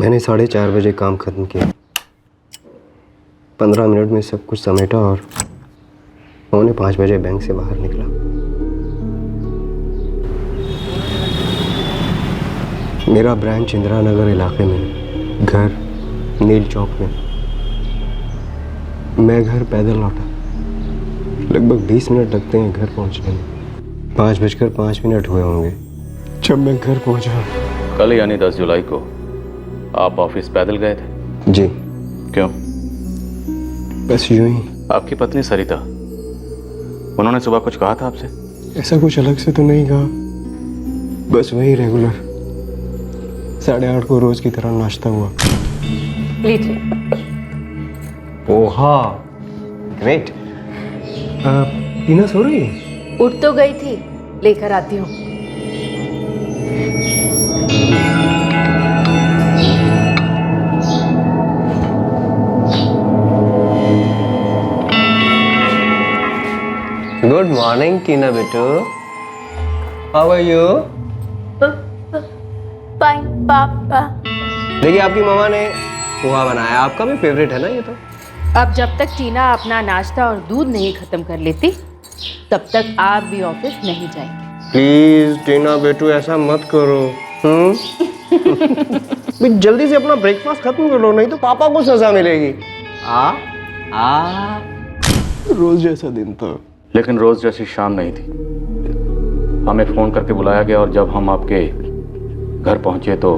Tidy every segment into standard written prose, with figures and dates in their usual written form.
मैंने 4:30 बजे काम ख़त्म किया। 15 मिनट में सब कुछ समेटा और 4:45 बजे बैंक से बाहर निकला। मेरा ब्रांच इंदिरा नगर इलाके में, घर नील चौक में। मैं घर पैदल लौटा। लगभग 20 मिनट लगते हैं घर पहुंचने में। 5:05 हुए होंगे जब मैं घर पहुंचा। कल यानी 10 जुलाई को आप ऑफिस पैदल गए थे? जी। क्यों? बस यूं ही। आपकी पत्नी सरिता, उन्होंने सुबह कुछ कहा था आपसे? ऐसा कुछ अलग से तो नहीं कहा, बस वही रेगुलर 8:30 को रोज की तरह नाश्ता हुआ। लीजिए। ओहा, ग्रेट। टीना सो रही है? उठ तो गई थी, लेकर आती हूँ। गुड मॉर्निंग टीना बेटू, हाउ आर यू? फाइन पापा। देखिए आपकी मम्मा ने पोहा बनाया, आपका भी फेवरेट है ना ये तो। अब जब तक टीना अपना नाश्ता और दूध नहीं खत्म कर लेती, तब तक आप भी ऑफिस नहीं जाएंगे। प्लीज टीना बेटू ऐसा मत करो। जल्दी से अपना ब्रेकफास्ट खत्म कर लो, नहीं तो पापा को सजा मिलेगी। रोज जैसा दिन था, लेकिन रोज जैसी शाम नहीं थी। हमें फोन करके बुलाया गया और जब हम आपके घर पहुंचे तो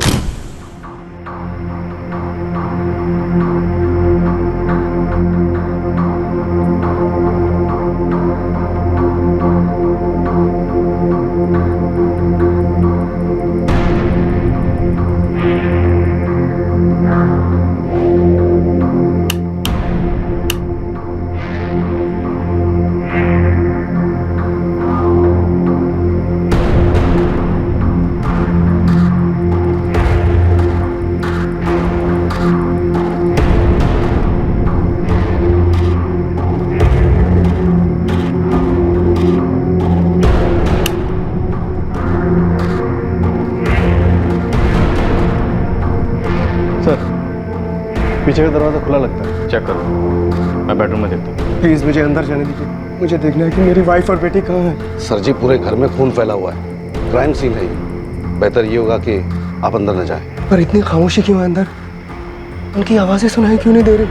पीछे का दरवाजा खुला लगता है। चेक करो, मैं बेडरूम में देखता हूँ। प्लीज मुझे अंदर जाने दीजिए, मुझे देखना है कि मेरी वाइफ और बेटी कहाँ है। सर जी, पूरे घर में खून फैला हुआ है, क्राइम सीन है ये। बेहतर ये होगा कि आप अंदर न जाएं। पर इतनी खामोशी क्यों है अंदर? उनकी आवाजें सुनाई क्यों नहीं दे रही?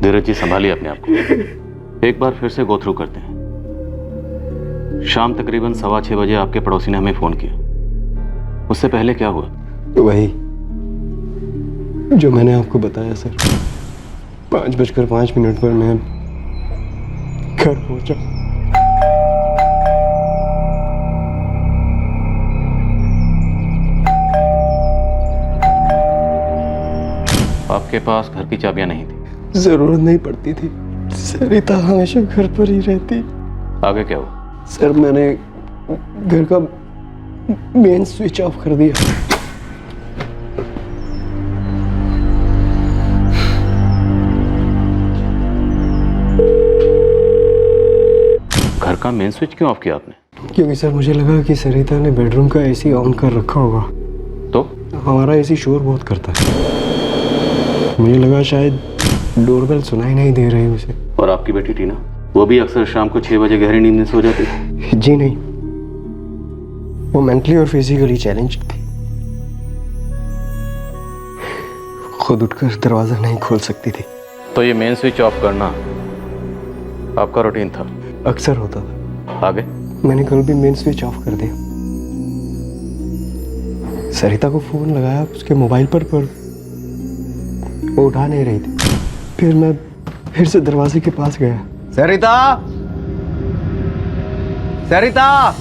धीरज जी, संभालिए अपने आप को। एक बार फिर से गो थ्रू करते हैं। शाम तकरीबन 6:15 बजे आपके पड़ोसी ने हमें फोन किया। उससे पहले क्या हुआ? वही जो मैंने आपको बताया सर। 5:05 पर मैं घर पहुंचा। आपके पास घर की चाबियां नहीं थी? जरूरत नहीं पड़ती थी, सरिता हमेशा घर पर ही रहती। आगे क्या हुआ? सर मैंने घर का मेन स्विच ऑफ कर दिया। घर का मेन स्विच क्यों ऑफ किया आपने? क्योंकि सर मुझे लगा कि सरिता ने बेडरूम का एसी ऑन कर रखा होगा। तो हमारा एसी शोर बहुत करता है, मुझे लगा शायद डोरबेल सुनाई नहीं दे रही उसे। और आपकी बेटी टीना, वो भी अक्सर शाम को 6 बजे गहरी नींद में सो जाती थी? जी नहीं, वो मेंटली और फिजिकली चैलेंज थी। खुद उठकर दरवाजा नहीं खोल सकती थी। तो ये मेन स्विच ऑफ करना आपका रूटीन था? अक्सर होता था। आगे? मैंने कल भी मेन स्विच ऑफ कर दिया। सरिता को फोन लगाया उसके मोबाइल पर वो उठा नहीं रही थी। फिर मैं फिर से दरवाजे के पास गया। सरिता, सरिता!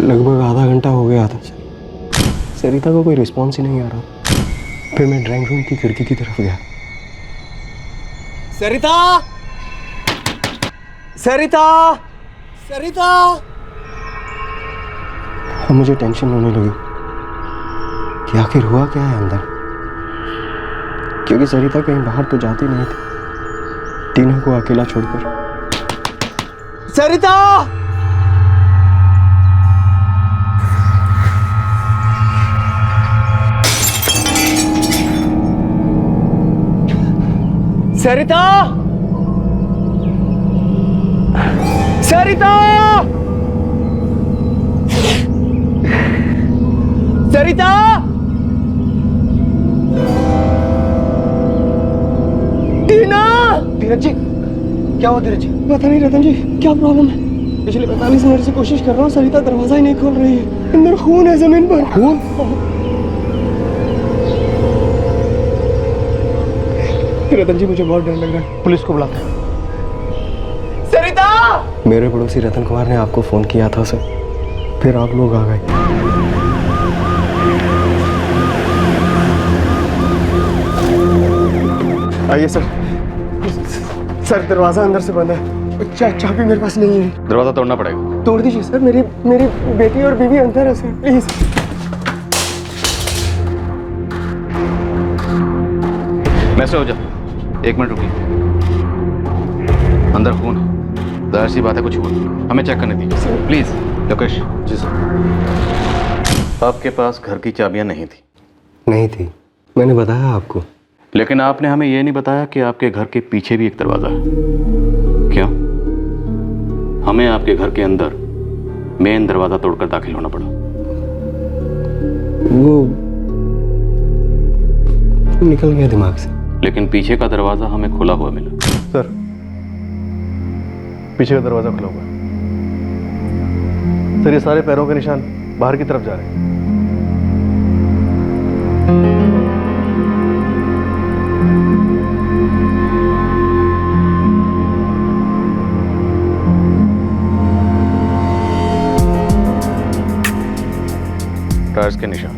लगभग आधा घंटा हो गया था। सरिता को कोई रिस्पॉन्स ही नहीं आ रहा। फिर मैं ड्राइंग रूम की खिड़की की तरफ गया। सरिता! सरिता! सरिता! अब मुझे टेंशन होने लगी कि आखिर हुआ क्या है अंदर, क्योंकि सरिता कहीं बाहर तो जाती नहीं थी टीना को अकेला छोड़कर। सरिता! सरिता! सरिता! सरिता! टीना! धीरज जी, क्या हुआ धीरज जी? पता नहीं रतन जी, क्या प्रॉब्लम है? पिछले 45 मिनट से कोशिश कर रहा हूँ, सरिता दरवाजा ही नहीं खोल रही है। अंदर खून है जमीन पर। खून? रतन जी, मुझे बहुत डर लग रहा है, पुलिस को बुलाते हैं। सरिता! मेरे पड़ोसी रतन कुमार ने आपको फोन किया था सर, फिर आप लोग आ गए। आइए सर। सर दरवाजा अंदर से बंद है, चाबी मेरे पास नहीं है। दरवाजा तोड़ना पड़ेगा। तोड़ दीजिए सर, मेरी बेटी और बीवी अंदर है सर, प्लीज। मैसे हो जा, 1 मिनट रुकिए। अंदर खून है, जाहिर सी बात है कुछ हुआ, हमें चेक करने दीजिए प्लीज। लोकेश। Ji sir. आपके पास घर की चाबियां नहीं थी? नहीं थी, मैंने बताया आपको। लेकिन आपने हमें यह नहीं बताया कि आपके घर के पीछे भी एक दरवाजा है। क्यों? हमें आपके घर के अंदर मेन दरवाजा तोड़कर दाखिल होना पड़ा। वो निकल गया दिमाग से। लेकिन पीछे का दरवाजा हमें खुला हुआ मिला। सर, पीछे का दरवाजा खुला हुआ है सर। ये सारे पैरों के निशान बाहर की तरफ जा रहे हैं। टायर्स के निशान।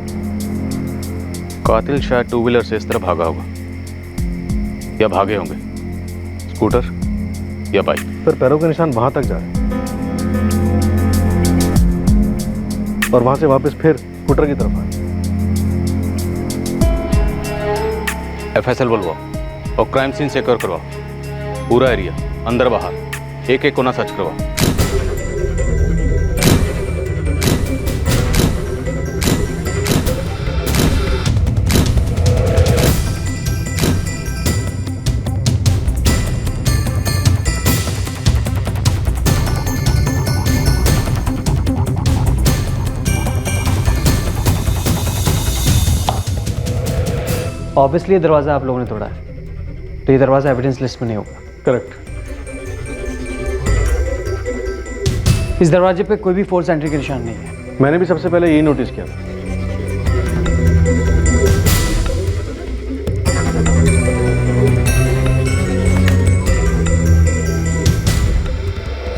कातिल शायद 2 व्हीलर से इस तरह भागा होगा, या भागे होंगे स्कूटर या बाइक। सर, पैरों के निशान वहां तक जा रहे हैं और वहां से वापस फिर स्कूटर की तरफ आए। FSL बुलवाओ और क्राइम सीन सिक्योर करवाओ। पूरा एरिया अंदर बाहर एक एक कोना सर्च करवाओ। ऑब्वियसली ये दरवाज़ा आप लोगों ने तोड़ा है, तो ये दरवाज़ा एविडेंस लिस्ट में नहीं होगा। करेक्ट। इस दरवाजे पे कोई भी फोर्स एंट्री के निशान नहीं है। मैंने भी सबसे पहले यही नोटिस किया।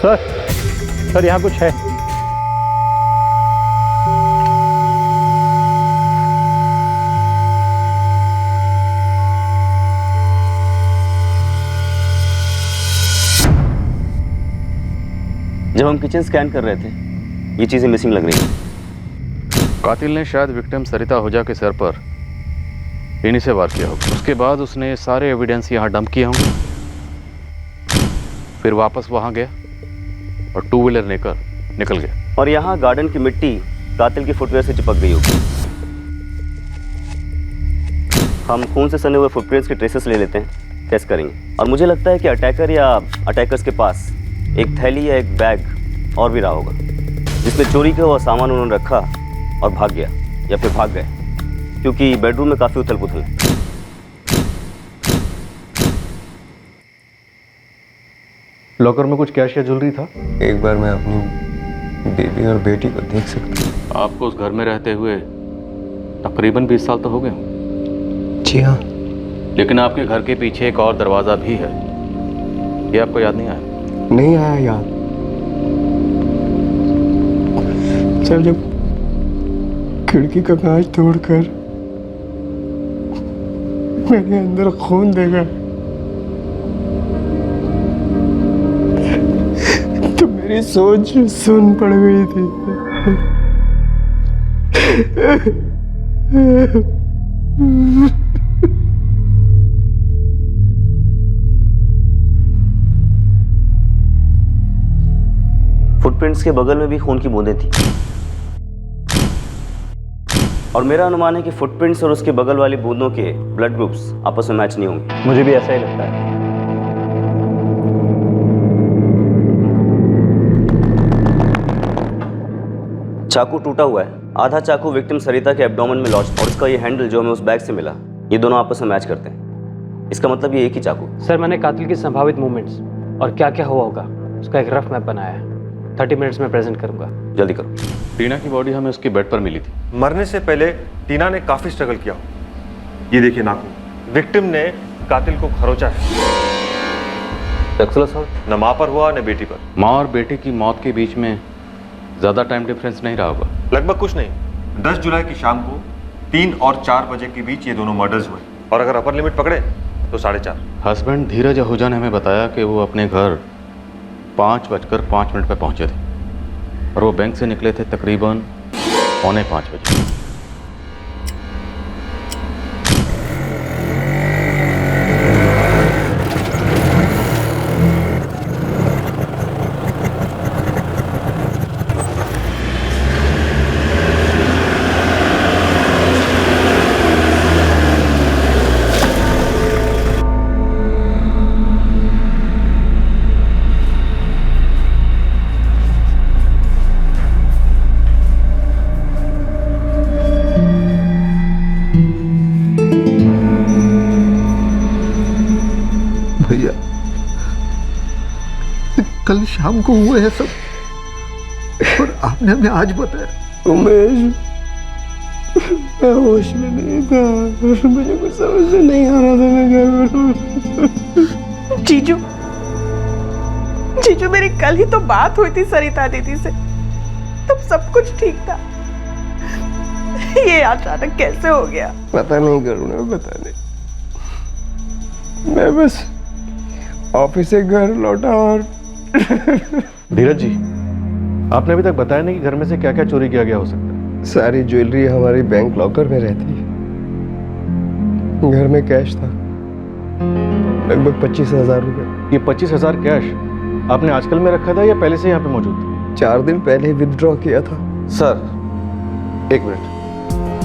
सर, यहाँ कुछ है। जब हम किचन स्कैन कर रहे थे, ये चीजें मिसिंग लग रही हैं। कातिल ने शायद विक्टिम सरिता आहूजा के सर पर इन्हीं से वार किया होगा। उसके बाद उसने सारे एविडेंस यहाँ डंप किए होंगे, फिर वापस वहाँ गया और 2 व्हीलर लेकर निकल गया। और यहाँ गार्डन की मिट्टी कातिल की फुटवेयर से चिपक गई होगी। हम खून से सने हुए फुटप्रिंट्स के ट्रेसेस ले लेते हैं, टेस्ट करेंगे। और मुझे लगता है कि अटैकर या अटैकर्स के पास एक थैली या एक बैग और भी रहा होगा, जिसमें चोरी का हुआ सामान उन्होंने रखा और भाग गया, या फिर भाग गए, क्योंकि बेडरूम में काफ़ी उथल पुथल है। लॉकर में कुछ कैश या ज्वेलरी था। एक बार मैं अपनी बेबी और बेटी को देख सकता हूँ? आपको उस घर में रहते हुए तकरीबन 20 साल तो हो गए होंगे। जी हाँ। लेकिन आपके घर के पीछे एक और दरवाज़ा भी है, ये आपको याद नहीं आया? नहीं आया याद सर। जब खिड़की का कांच तोड़कर मैंने अंदर खून देखा तो मेरी सोच सुन पड़ गई थी। फुटप्रिंट्स के बगल में भी खून की बूंदें थी और मेरा अनुमान है कि फुटप्रिंट्स और उसके बगल वाली बूंदों के ब्लड ग्रुप्स आपस में मैच नहीं होंगे। मुझे भी ऐसा ही लगता है। चाकू टूटा हुआ है, आधा चाकू विक्टिम सरिता के एब्डोमेन में लॉन्च और उसका ये हैंडल जो हमें उस बैग से मिला, ये दोनों आपस में मैच करते हैं। इसका मतलब ये एक ही चाकू। सर, मैंने कातिल की संभावित मूवमेंट्स और क्या क्या हुआ होगा उसका एक रफ मैप बनाया है। 30 मिनट्स में प्रेजेंट करूंगा। जल्दी करो। टीना की बॉडी हमें उसके बेड पर मिली थी। मरने से पहले टीना ने काफी स्ट्रगल किया। ये देखिए नाखून। विक्टिम ने कातिल को खरोचा है। न माँ पर हुआ न बेटी पर। माँ और बेटे की मौत के बीच में ज्यादा टाइम डिफरेंस नहीं रहा होगा। लगभग कुछ नहीं। 10 जुलाई की शाम को 3 और 4 बजे के बीच ये दोनों मर्डर्स हुए और अगर अपर लिमिट पकड़े तो 4:30। हस्बैंड धीरज आहूजा ने हमें बताया कि वो अपने घर 5:05 पर पहुंचे थे और वो बैंक से निकले थे तकरीबन 4:45 बजे। भैया, कल शाम को हुए हैं सब और आपने हमें आज बताया। उमेश, मैं होश में नहीं था, मुझे कुछ समझ में नहीं आ रहा था। मैं घर में जीजू, जीजू मेरी कल ही तो बात हुई थी सरिता दीदी से, तब सब कुछ ठीक था। ये अचानक कैसे हो गया? पता नहीं करुणा, पता नहीं। मैं बस ऑफिस से घर लौटा और धीरज जी, आपने अभी तक बताया नहीं कि घर में से क्या क्या चोरी किया गया हो सकता है। सारी ज्वेलरी हमारी बैंक लॉकर में रहती है। घर में कैश था लगभग 25,000 रुपए। ये 25,000 कैश आपने आजकल में रखा था या पहले से यहाँ पे मौजूद था? 4 दिन पहले विथड्रॉ किया था। Sir, 1 minute.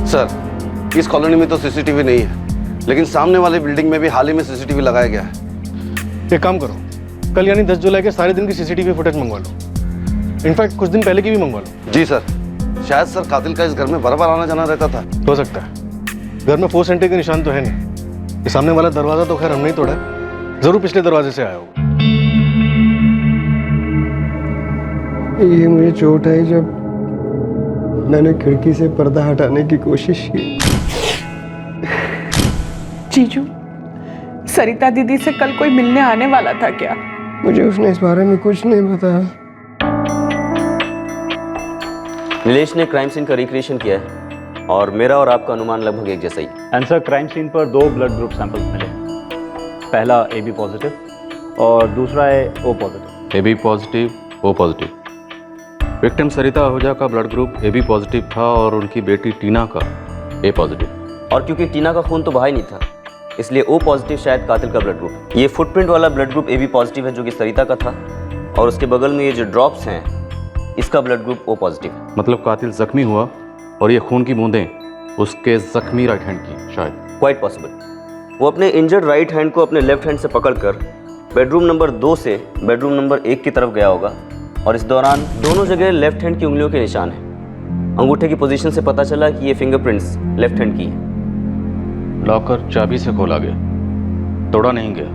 सर, इस कॉलोनी में तो सीसीटीवी नहीं है, लेकिन सामने वाली बिल्डिंग में भी हाल ही में सीसीटीवी लगाया गया है। एक काम करो, कल यानी 10 जुलाई के सारे दिन की सीसीटीवी फुटेज मंगवा लो। इनफैक्ट कुछ दिन पहले की भी मंगवा लो। जी सर। शायद सर कातिल का इस घर में बराबर आना जाना रहता था। हो सकता है। घर में फोर्स एंट्री के निशान तो है नहीं। ये सामने वाला दरवाजा तो खैर हमने ही तोड़ा है, जरूर पिछले दरवाजे से आया होगा। ये मुझे चोट आई जब मैंने खिड़की से पर्दा हटाने की कोशिश की। जीजू, सरिता दीदी से कल कोई मिलने आने वाला था क्या? मुझे उसने इस बारे में कुछ नहीं बताया। नीलेश ने क्राइम सीन का रिक्रिएशन किया है और मेरा और आपका अनुमान लगभग एक जैसा ही। आंसर, क्राइम सीन पर 2 ब्लड ग्रुप सैंपल्स मिले। पहला AB पॉजिटिव और दूसरा है O positive. AB positive, O positive. Victim Sarita Ahuja का ब्लड ग्रुप AB पॉजिटिव था और उनकी बेटी टीना का A पॉजिटिव। और क्योंकि टीना का खून तो बहा ही नहीं था, इसलिए O पॉजिटिव शायद कातिल का ब्लड ग्रुप। ये फुटप्रिंट वाला ब्लड ग्रुप AB पॉजिटिव है जो कि सरिता का था, और उसके बगल में ये जो ड्रॉप्स हैं इसका ब्लड ग्रुप O पॉजिटिव है। मतलब कातिल जख्मी हुआ और ये खून की बूंदें उसके जख्मी राइट हैंड की शायद। Quite possible. वो अपने इंजर्ड राइट हैंड को अपने लेफ्ट हैंड से पकड़कर बेडरूम नंबर 2 से बेडरूम नंबर 1 की तरफ गया होगा और इस दौरान दोनों जगह लेफ्ट हैंड की उंगलियों के निशान हैं। अंगूठे की पोजीशन से पता चला कि ये फिंगरप्रिंट्स लेफ्ट हैंड की है। लॉकर चाबी से खोला गया, तोड़ा नहीं गया,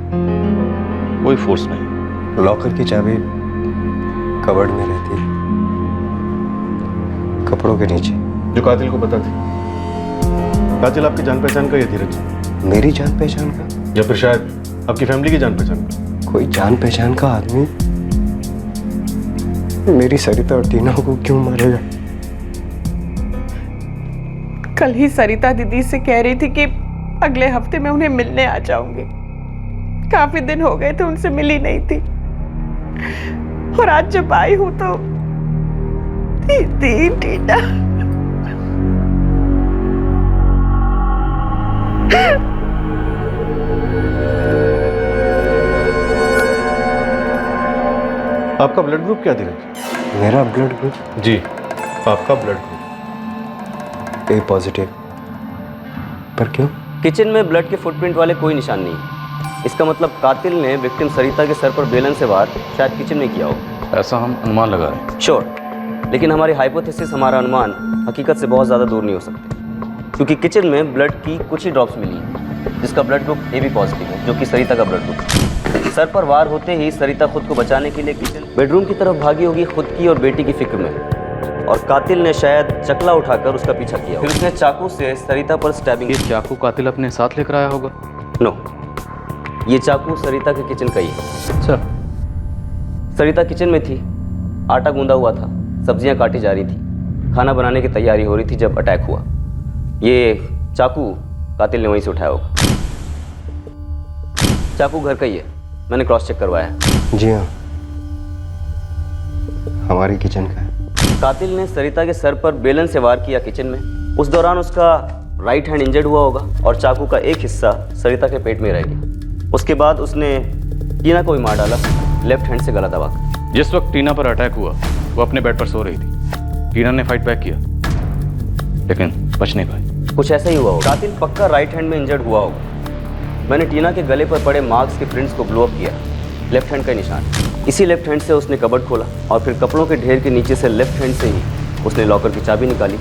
कोई फोर्स नहीं। लॉकर की चाबी कबर्ड में रहती है, कपड़ों के नीचे। जो कातिल को पता थी। कातिल आपकी जान पहचान का या धीरज? मेरी जान पहचान का? या फिर शायद आपकी फैमिली की जान पहचान का? कोई जान पहचान का आदमी मेरी सरिता और टीना को क्यों मारेगा? कल ही सरिता दीदी से कह रही थी कि अगले हफ्ते मैं उन्हें मिलने आ जाऊंगी। काफी दिन हो गए थे उनसे मिली नहीं थी, और आज जब आई हूं तो दीदी टीना आपका ब्लड ग्रुप क्या धीरज? मेरा ब्लड ग्रुप जी, आपका ब्लड ग्रुप ए पॉजिटिव। पर क्यों? किचन में ब्लड के फुटप्रिंट वाले कोई निशान नहीं है। इसका मतलब कातिल ने विक्टिम सरिता के सर पर बेलन से वार शायद किचन में किया हो। ऐसा हम अनुमान लगा रहे हैं। श्योर, लेकिन हमारी हाइपोथेसिस, हमारा अनुमान हकीकत से बहुत ज़्यादा दूर नहीं हो सकते, क्योंकि किचन में ब्लड की कुछ ही ड्रॉप्स मिली हैं, जिसका ब्लड ग्रुप AB पॉजिटिव है, जो कि सरिता का ब्लड ग्रुप। सर पर वार होते ही सरिता खुद को बचाने के लिए किचन बेडरूम की तरफ भागी होगी, खुद की और बेटी की फिक्र में, और कातिल ने शायद चकला उठाकर उसका पीछा किया। फिर उसने चाकू से सरिता पर स्टैबिंग। ये चाकू कातिल अपने साथ लेकर आया होगा? नो, ये चाकू सरिता के किचन का ही है। अच्छा। सरिता किचन में थी, आटा गूंदा हुआ था, सब्जियां काटी जा रही थी, खाना बनाने की तैयारी हो रही थी जब अटैक हुआ। ये चाकू कातिल ने वहीं से उठाया होगा। चाकू घर का ही है, मैंने क्रॉस चेक करवाया है। जी हाँ, हमारी किचन का है। कातिल ने सरिता के सर पर बेलन से वार किया किचन में। उस दौरान उसका राइट हैंड इंजर्ड हुआ होगा और चाकू का एक हिस्सा सरिता के पेट में रह गया। उसके बाद उसने टीना को भी मार डाला, लेफ्ट हैंड से गला दबाकर। जिस वक्त टीना पर अटैक हुआ वो अपने बेड पर सो रही थी। टीना ने फाइट बैक किया लेकिन बच नहीं पाई। कुछ ऐसा ही हुआ होगा। कातिल पक्का राइट हैंड में इंजर्ड हुआ होगा। मैंने टीना के गले पर पड़े मार्क्स के प्रिंट्स को ब्लो अप किया, लेफ्ट हैंड का निशान। इसी लेफ्ट हैंड से उसने कबर्ड खोला और फिर कपड़ों के ढेर के नीचे से लेफ्ट हैंड से ही उसने लॉकर की चाबी निकाली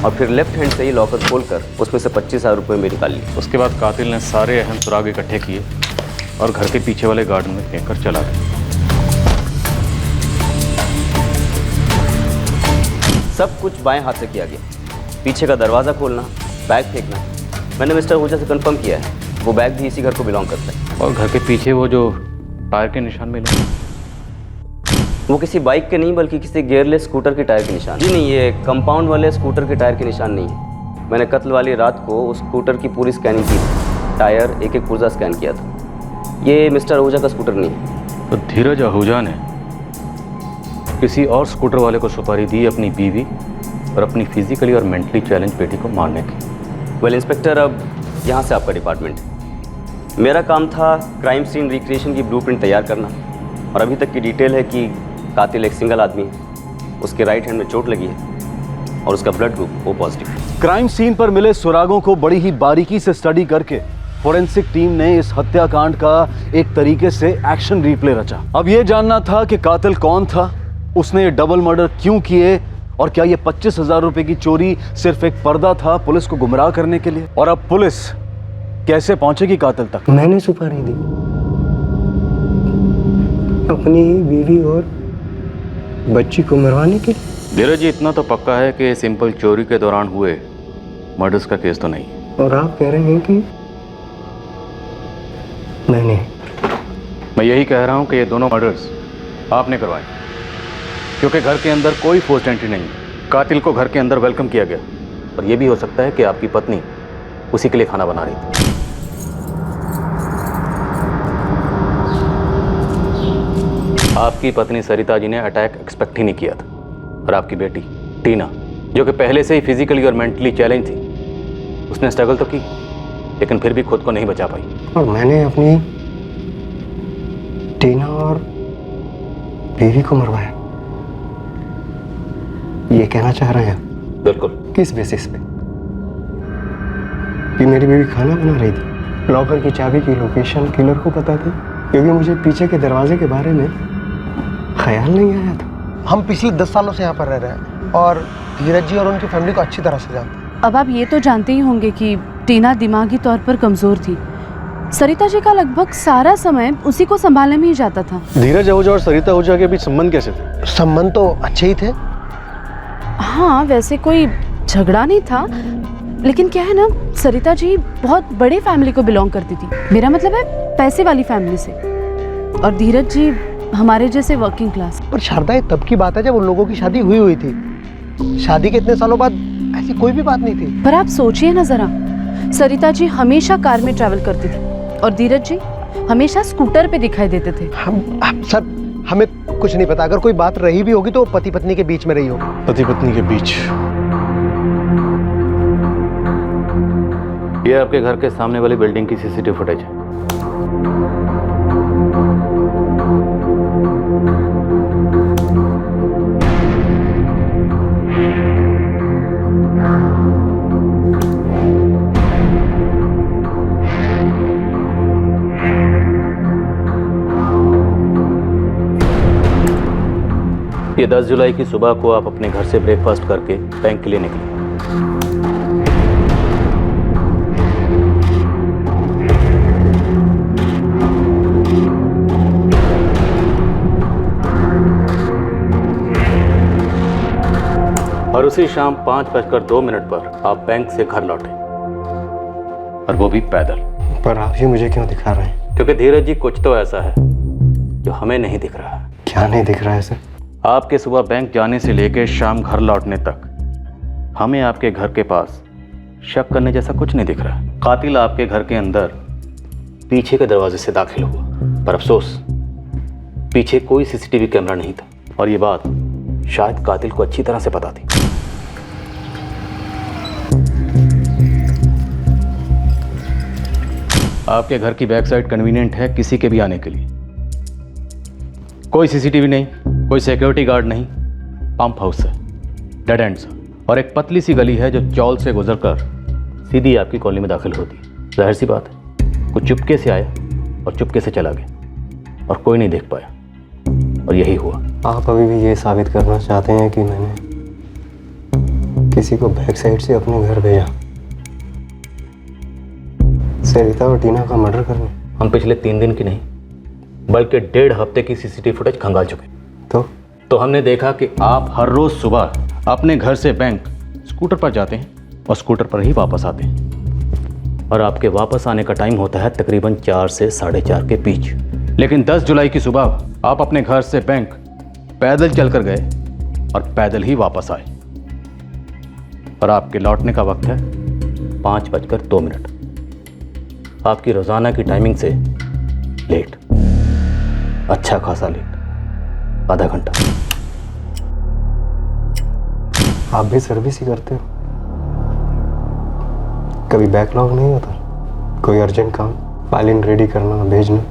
और फिर लेफ्ट हैंड से ही लॉकर खोलकर उसमें से 25,000 रुपये में निकाल लिए। उसके बाद कातिल ने सारे अहम सुराग इकट्ठे किए और घर के पीछे वाले गार्डन में फेंक कर चला गया। सब कुछ बाएं हाथ से किया गया। पीछे का दरवाज़ा खोलना, बैग फेंकना। मैंने मिस्टर आहूजा से कंफर्म किया है, वो बैग भी इसी घर को बिलोंग करता है। और घर के पीछे वो जो टायर के निशान मिले, वो किसी बाइक के नहीं बल्कि किसी गियरलेस स्कूटर के टायर के निशान। जी नहीं, ये कंपाउंड वाले स्कूटर के टायर के निशान नहीं है। मैंने कत्ल वाली रात को उस स्कूटर की पूरी स्कैनिंग की थी, टायर एक एक पुर्जा स्कैन किया था। ये मिस्टर आहूजा का स्कूटर नहीं है। तो धीरज आहूजा ने किसी और स्कूटर वाले को सुपारी दी अपनी बीवी और अपनी फिजिकली और मेंटली चैलेंज बेटी को मारने की। वेल इंस्पेक्टर, अब यहाँ से आपका डिपार्टमेंट है। मेरा काम था क्राइम सीन रिक्रिएशन की ब्लूप्रिंट तैयार करना, और अभी तक की डिटेल है कि कातिल एक सिंगल आदमी है, उसके राइट हैंड में चोट लगी है और उसका ब्लड ग्रुप O पॉजिटिव है। क्राइम सीन पर मिले सुरागों को बड़ी ही बारीकी से स्टडी करके फोरेंसिक टीम ने इस हत्याकांड का एक तरीके से एक्शन रिप्ले रचा। अब ये जानना था कि कातिल कौन था, उसने ये डबल मर्डर क्यों किए, और क्या ये 25,000 रुपए की चोरी सिर्फ एक पर्दा था पुलिस को गुमराह करने के लिए। और अब पुलिस कैसे पहुंचेगी कातिल तक? मैंने सुपारी दी अपनी बीवी और बच्ची को मरवाने के लिए। धीरज जी, इतना तो पक्का है कि सिंपल चोरी के दौरान हुए मर्डर्स का केस तो नहीं है। और आप कह रहे हैं कि मैंने? मैं यही कह रहा हूं कि ये दोनों मर्डर्स आपने करवाए, क्योंकि घर के अंदर कोई फोर्स्ड एंट्री नहीं है। कातिल को घर के अंदर वेलकम किया गया, और ये भी हो सकता है कि आपकी पत्नी उसी के लिए खाना बना रही थी। आपकी पत्नी सरिता जी ने अटैक एक्सपेक्ट ही नहीं किया था, और आपकी बेटी टीना, जो कि पहले से ही फिजिकली और मेंटली चैलेंज थी, उसने स्ट्रगल तो की लेकिन फिर भी खुद को नहीं बचा पाई। और मैंने अपनी टीना और बीवी को मरवाया, ये कहना चाह रहे हैं? बिल्कुल। किस बेसिस पे? कि मेरी बीवी खाना बना रही थी। लॉकर की चाबी की लोकेशन किलर को पता थी, क्योंकि मुझे पीछे के दरवाजे के बारे में ख्याल नहीं आया था। हम पिछले 10 सालों से यहाँ पर रह रहे हैं और धीरज जी और उनकी फैमिली को अच्छी तरह से जानते हैं। अब आप ये तो जानते ही होंगे कि टीना दिमागी तौर पर कमज़ोर थी। सरिता जी का लगभग सारा समय उसी को संभालने में ही जाता था। धीरज आहूजा और सरिता आहूजा के बीच संबंध कैसे थे? संबंध तो अच्छे ही थे। हाँ, वैसे कोई झगड़ा नहीं था, लेकिन क्या है ना, सरिता जी बहुत बड़े फैमिली को बिलोंग करती थी। मेरा मतलब है पैसे वाली फैमिली से, और धीरज जी हमारे जैसे वर्किंग क्लास। पर शारदा, ये तब की बात है जब उन लोगों की शादी हुई थी। शादी के इतने सालों बाद ऐसी कोई भी बात नहीं थी। पर आप सोचिए ना जरा, सरिता जी हमेशा कार में ट्रैवल करती थी और धीरज जी हमेशा स्कूटर पे दिखाई देते थे। हम सर, हमें कुछ नहीं पता। अगर कोई बात रही भी होगी तो पति पत्नी के बीच में रही होगी। पति पत्नी के बीच? ये आपके घर के सामने वाली बिल्डिंग की सीसीटीवी फुटेज है। ये 10 जुलाई की सुबह को आप अपने घर से ब्रेकफास्ट करके बैंक के लिए निकले। और उसी शाम 5:02 पर आप बैंक से घर लौटे, और वो भी पैदल। पर आप ये मुझे क्यों दिखा रहे हैं? क्योंकि धीरज जी कुछ तो ऐसा है जो हमें नहीं दिख रहा है। क्या नहीं दिख रहा है सर? आपके सुबह बैंक जाने से लेकर शाम घर लौटने तक हमें आपके घर के पास शक करने जैसा कुछ नहीं दिख रहा। कातिल आपके घर के अंदर पीछे के दरवाजे से दाखिल हुआ, पर अफसोस पीछे कोई सीसीटीवी कैमरा नहीं था, और ये बात शायद कातिल को अच्छी तरह से पता थी। आपके घर की बैक साइड कन्वीनियंट है किसी के भी आने के लिए। कोई सीसीटीवी नहीं, कोई सिक्योरिटी गार्ड नहीं, पंप हाउस है, डेड एंड सा, और एक पतली सी गली है जो चौल से गुजरकर सीधी आपकी कॉलोनी में दाखिल होती है। जाहिर सी बात है, कुछ चुपके से आया और चुपके से चला गया, और कोई नहीं देख पाया, और यही हुआ। आप अभी भी ये साबित करना चाहते हैं कि मैंने किसी को बैक साइड से अपने घर भेजा सरिता और टीना का मर्डर करने? हम पिछले 3 दिन की नहीं बल्कि 1.5 हफ्ते की सीसीटीवी फुटेज खंगाल चुके। तो हमने देखा कि आप हर रोज सुबह अपने घर से बैंक स्कूटर पर जाते हैं और स्कूटर पर ही वापस आते हैं, और आपके वापस आने का टाइम होता है तकरीबन 4 से 4:30 के बीच। लेकिन 10 जुलाई की सुबह आप अपने घर से बैंक पैदल चलकर गए और पैदल ही वापस आए, और आपके लौटने का वक्त है 5:02। आपकी रोजाना की टाइमिंग से लेट, अच्छा खासा लेट, आधा घंटा। आप भी सर्विस ही करते हो? कभी बैकलॉग नहीं होता? कोई अर्जेंट काम, फाइलिंग रेडी करना, भेजना?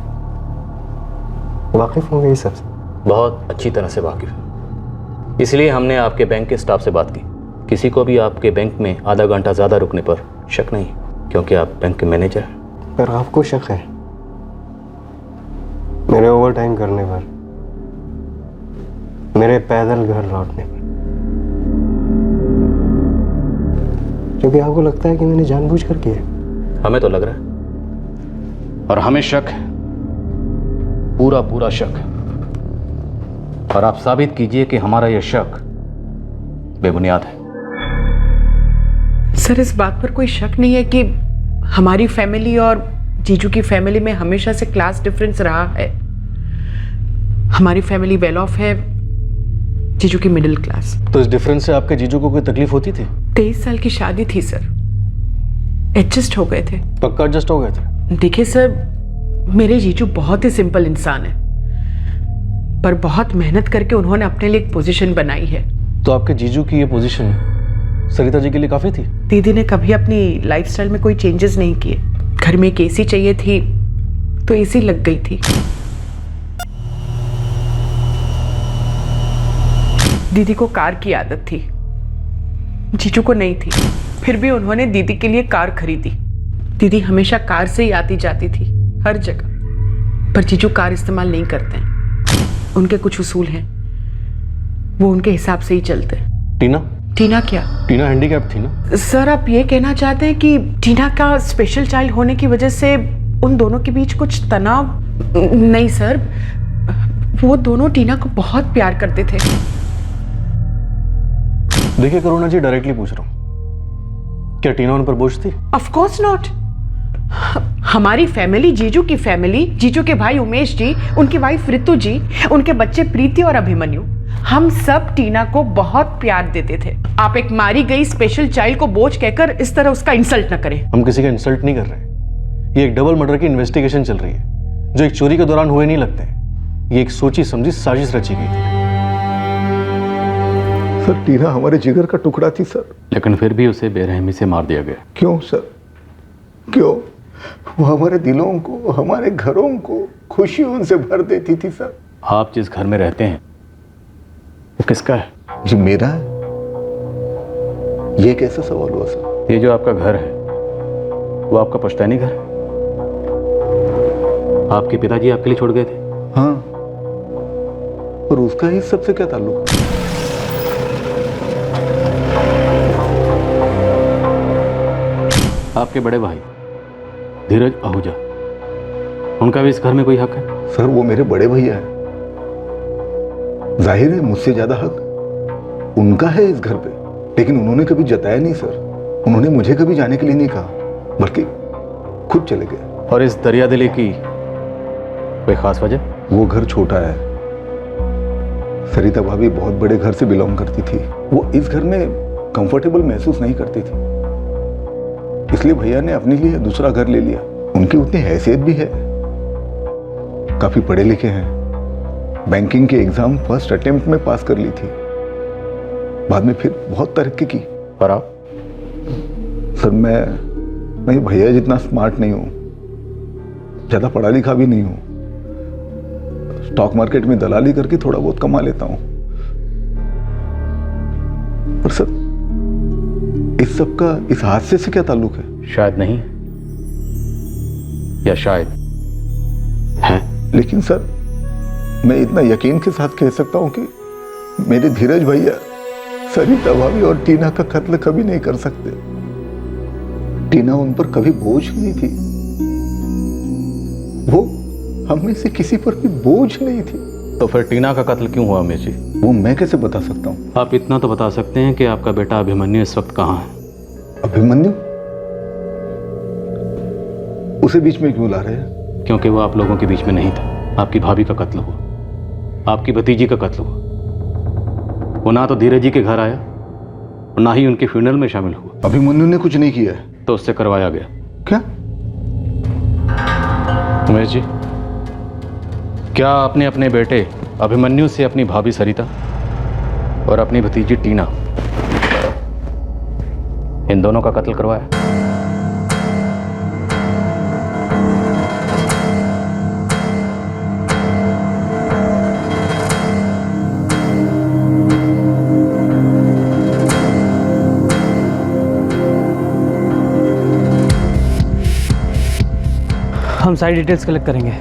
वाकिफ होंगे ये सबसे? बहुत अच्छी तरह से वाकिफ है, इसलिए हमने आपके बैंक के स्टाफ से बात की। किसी को भी आपके बैंक में आधा घंटा ज़्यादा रुकने पर शक नहीं, क्योंकि आप बैंक के मैनेजर हैं। पर आपको शक है मेरे ओवर टाइम करने पर, मेरे पैदल घर लौटने पर, क्योंकि आपको लगता है कि मैंने जानबूझकर किया? हमें तो लग रहा है, और हमें शक है, पूरा शक है, और आप साबित कीजिए कि हमारा यह शक बेबुनियाद है। सर, इस बात पर कोई शक नहीं है कि हमारी फैमिली और जीजू की फैमिली में हमेशा से क्लास डिफरेंस रहा है। हमारी फैमिली वेल ऑफ है, जीजू की मिडिल क्लास। तो इस डिफरेंस से आपके जीजू को कोई तकलीफ होती थी? 23 साल की शादी थी सर, एडजस्ट हो गए थे। पक्का एडजस्ट हो गए थे? देखिए सर, मेरे जीजू बहुत ही सिंपल इंसान है, पर बहुत मेहनत करके उन्होंने अपने लिए एक पोजीशन बनाई है। तो आपके जीजू की ये पोजीशन सरिता जी के लिए काफी थी? दीदी ने कभी अपनी लाइफस्टाइल में कोई चेंजेस नहीं किए। घर में एक एसी चाहिए थी तो एसी लग गई थी। दीदी को कार की आदत थी, जीजू को नहीं थी, फिर भी उन्होंने दीदी के लिए कार खरीदी। दीदी हमेशा कार से ही आती जाती थी हर जगह, पर जीजू कार इस्तेमाल नहीं करते हैं। उनके कुछ उसूल हैं, वो उनके हिसाब से ही चलते हैं। टीना क्या? टीना हैंडीकैप थी ना? सर, आप ये कहना चाहते हैं कि टीना का स्पेशल चाइल्ड होने की वजह से उन दोनों के बीच कुछ तनाव? नहीं सर, वो दोनों टीना को बहुत प्यार करते थे। देखिए करुणा जी, डायरेक्टली पूछ रहा हूं, क्या टीना उन पर बोझ थी? Of course not. हमारी फैमिली, जीजू की फैमिली, जीजू के भाई उमेश जी, उनकी वाइफ रितु जी, उनके बच्चे प्रीति और अभिमन्यु, हम सब टीना को बहुत प्यार देते थे। आप एक मारी गई स्पेशल चाइल्ड को बोझ कहकर इस तरह उसका इंसल्ट न करें। हम किसी का इंसल्ट नहीं कर रहे। ये एक डबल मर्डर की इन्वेस्टिगेशन चल रही है, जो एक चोरी के दौरान हुए नहीं लगते। ये एक सोची समझी साजिश रची गई थी। सर, टीना हमारे जिगर का टुकड़ा थी सर। लेकिन फिर भी उसे बेरहमी से मार दिया गया। क्यों सर? क्यों? वो हमारे दिलों को, हमारे घरों को खुशियों से भर देती थी सर। आप जिस घर में रहते हैं वो किसका है? ये मेरा है। ये कैसा सवाल हुआ सर? ये जो आपका घर है वो आपका पुश्तैनी घर है? आपके पिताजी आपके लिए छोड़ गए थे? हाँ, और उसका इस सबसे क्या ताल्लुक? आपके बड़े भाई धीरज आहूजा, उनका भी इस घर में कोई हक है? सर वो मेरे बड़े भैया हैं। जाहिर है मुझसे ज्यादा हक उनका है इस घर पे, लेकिन उन्होंने कभी जताया नहीं सर। उन्होंने मुझे कभी जाने के लिए नहीं कहा, बल्कि खुद चले गए। और इस दरियादिली की कोई खास वजह? वो घर छोटा है। सरिता भाभी बहुत बड़े घर से बिलोंग करती थी। वो इस घर में कंफर्टेबल महसूस नहीं करती थी, इसलिए भैया ने अपने लिए दूसरा घर ले लिया। उनकी उतनी हैसियत भी है, काफी पढ़े लिखे हैं। बैंकिंग के एग्जाम फर्स्ट अटेम्प्ट में पास कर ली थी, बाद में फिर बहुत तरक्की की। पर आप? सर मैं भैया जितना स्मार्ट नहीं हूँ, ज्यादा पढ़ा लिखा भी नहीं हूँ। स्टॉक मार्केट में दलाली करके थोड़ा बहुत कमा लेता हूँ। पर सर इस सब का इस हादसे से क्या ताल्लुक है? शायद नहीं, या शायद है। लेकिन सर मैं इतना यकीन के साथ कह सकता हूं कि मेरे धीरज भैया सरिता भाभी और टीना का कत्ल कभी नहीं कर सकते। टीना उन पर कभी बोझ नहीं थी, वो हम में से किसी पर भी बोझ नहीं थी। तो फिर टीना का कत्ल क्यों हुआ अमीर जी? वो मैं कैसे बता सकता हूँ? आप इतना तो बता सकते हैं कि आपका बेटा अभिमन्यु इस वक्त कहाँ है? अभिमन्यु? उसे बीच में क्यों ला रहे हैं? क्योंकि वो आप लोगों के बीच में नहीं था। आपकी भाभी का कत्ल हुआ, आपकी भतीजी का कत्ल हुआ। वो ना तो धीरज जी के घर आया और ना ही उनके फ्यूनरल में शामिल हुआ। अभिमन्यु ने कुछ नहीं किया है? तो उससे करवाया गया। क्या? उमेश जी, क्या आपने अपने बेटे अभिमन्यु से अपनी भाभी सरिता और अपनी भतीजी टीना, इन दोनों का कत्ल करवाया? हम सारी डिटेल्स कलेक्ट करेंगे,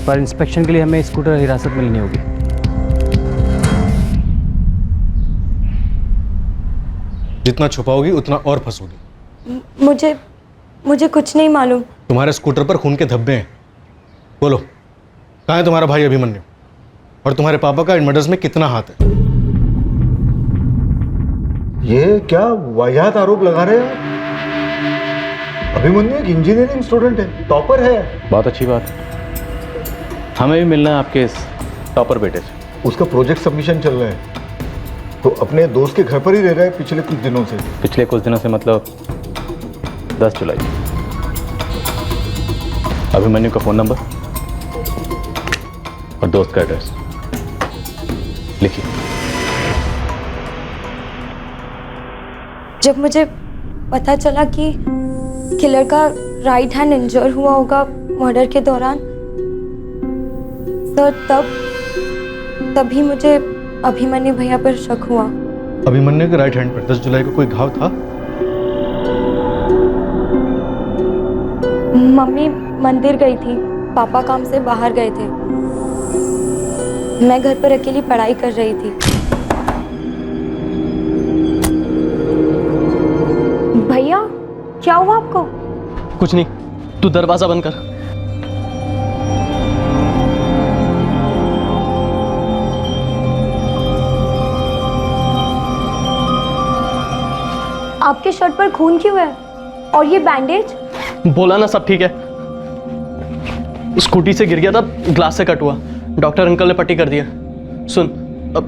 पर इंस्पेक्शन के लिए हमें स्कूटर हिरासत में लेनी होगी। जितना छुपाओगी उतना और फंसोगी। मुझे कुछ नहीं मालूम। तुम्हारे स्कूटर पर खून के धब्बे हैं। बोलो, कहाँ है तुम्हारा भाई अभिमन्यु? और तुम्हारे पापा का इन मर्डर्स में कितना हाथ है? ये क्या वाहियात आरोप लगा रहे हो? अभिमन्यु एक इंजीनियरिंग स्टूडेंट है, टॉपर है। बहुत अच्छी बात है, हमें भी मिलना है आपके इस टॉपर बेटे से। उसका प्रोजेक्ट सबमिशन चल रहा है, तो अपने दोस्त के घर पर ही रह रहा है पिछले कुछ दिनों से। पिछले कुछ दिनों से मतलब 10 जुलाई। अभिमन्यु का फ़ोन नंबर और दोस्त का एड्रेस लिखिए। जब मुझे पता चला कि किलर का राइट हैंड इंजर हुआ होगा मर्डर के दौरान, सर तभी मुझे अभिमन्यु भैया पर शक हुआ। अभिमन्यु के राइट हैंड पर 10 जुलाई को कोई घाव था? मम्मी मंदिर गई थी, पापा काम से बाहर गए थे, मैं घर पर अकेली पढ़ाई कर रही थी। भैया क्या हुआ आपको? कुछ नहीं, तू दरवाजा बंद कर। आपके शर्ट पर खून क्यों है? और ये बैंडेज? बोला ना सब ठीक है। स्कूटी से गिर गया था, ग्लास से कट हुआ, डॉक्टर अंकल ने पट्टी कर दिया। सुन, अब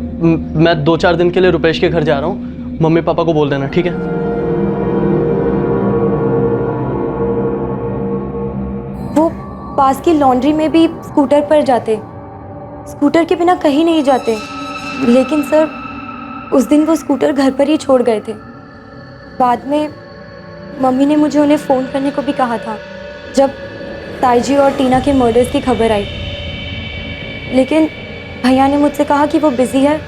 मैं 2-4 दिन के लिए रुपेश के घर जा रहा हूँ, मम्मी पापा को बोल देना, ठीक है? वो पास की लॉन्ड्री में भी स्कूटर पर जाते, स्कूटर के बिना कहीं नहीं जाते। लेकिन सर उस दिन वो स्कूटर घर पर ही छोड़ गए थे। बाद में मम्मी ने मुझे उन्हें फ़ोन करने को भी कहा था जब ताईजी और टीना के मर्डर्स की खबर आई, लेकिन भैया ने मुझसे कहा कि वो बिज़ी है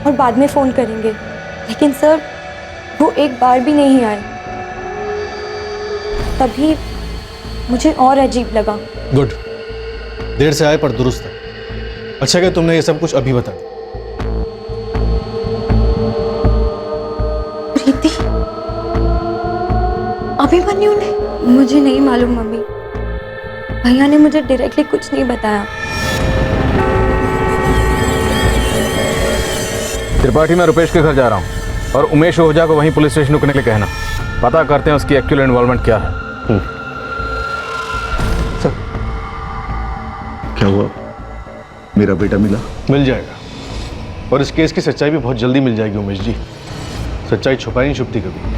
और बाद में फ़ोन करेंगे। लेकिन सर वो एक बार भी नहीं आए। तभी मुझे और अजीब लगा। गुड, देर से आए पर दुरुस्त है। अच्छा कि तुमने ये सब कुछ अभी बता दिया। प्रीति, अभिमन्यु ने? मुझे नहीं मालूम मम्मी, भैया ने मुझे डायरेक्टली कुछ नहीं बताया। त्रिपाठी, मैं रुपेश के घर जा रहा हूँ और उमेश ओझा को वहीं पुलिस स्टेशन रुकने के लिए कहना। पता करते हैं उसकी एक्चुअल इन्वॉल्वमेंट क्या है। सर, क्या हुआ? मेरा बेटा मिला? मिल जाएगा, और इस केस की सच्चाई भी बहुत जल्दी मिल जाएगी उमेश जी। सच्चाई छुपाई नहीं छुपती कभी।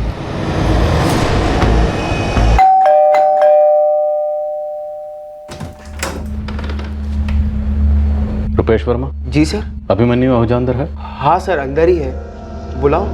रुपेश वर्मा? जी सर। अभिमन्यु ओझा अंदर है? हाँ सर, अंदर ही है। बुलाओ।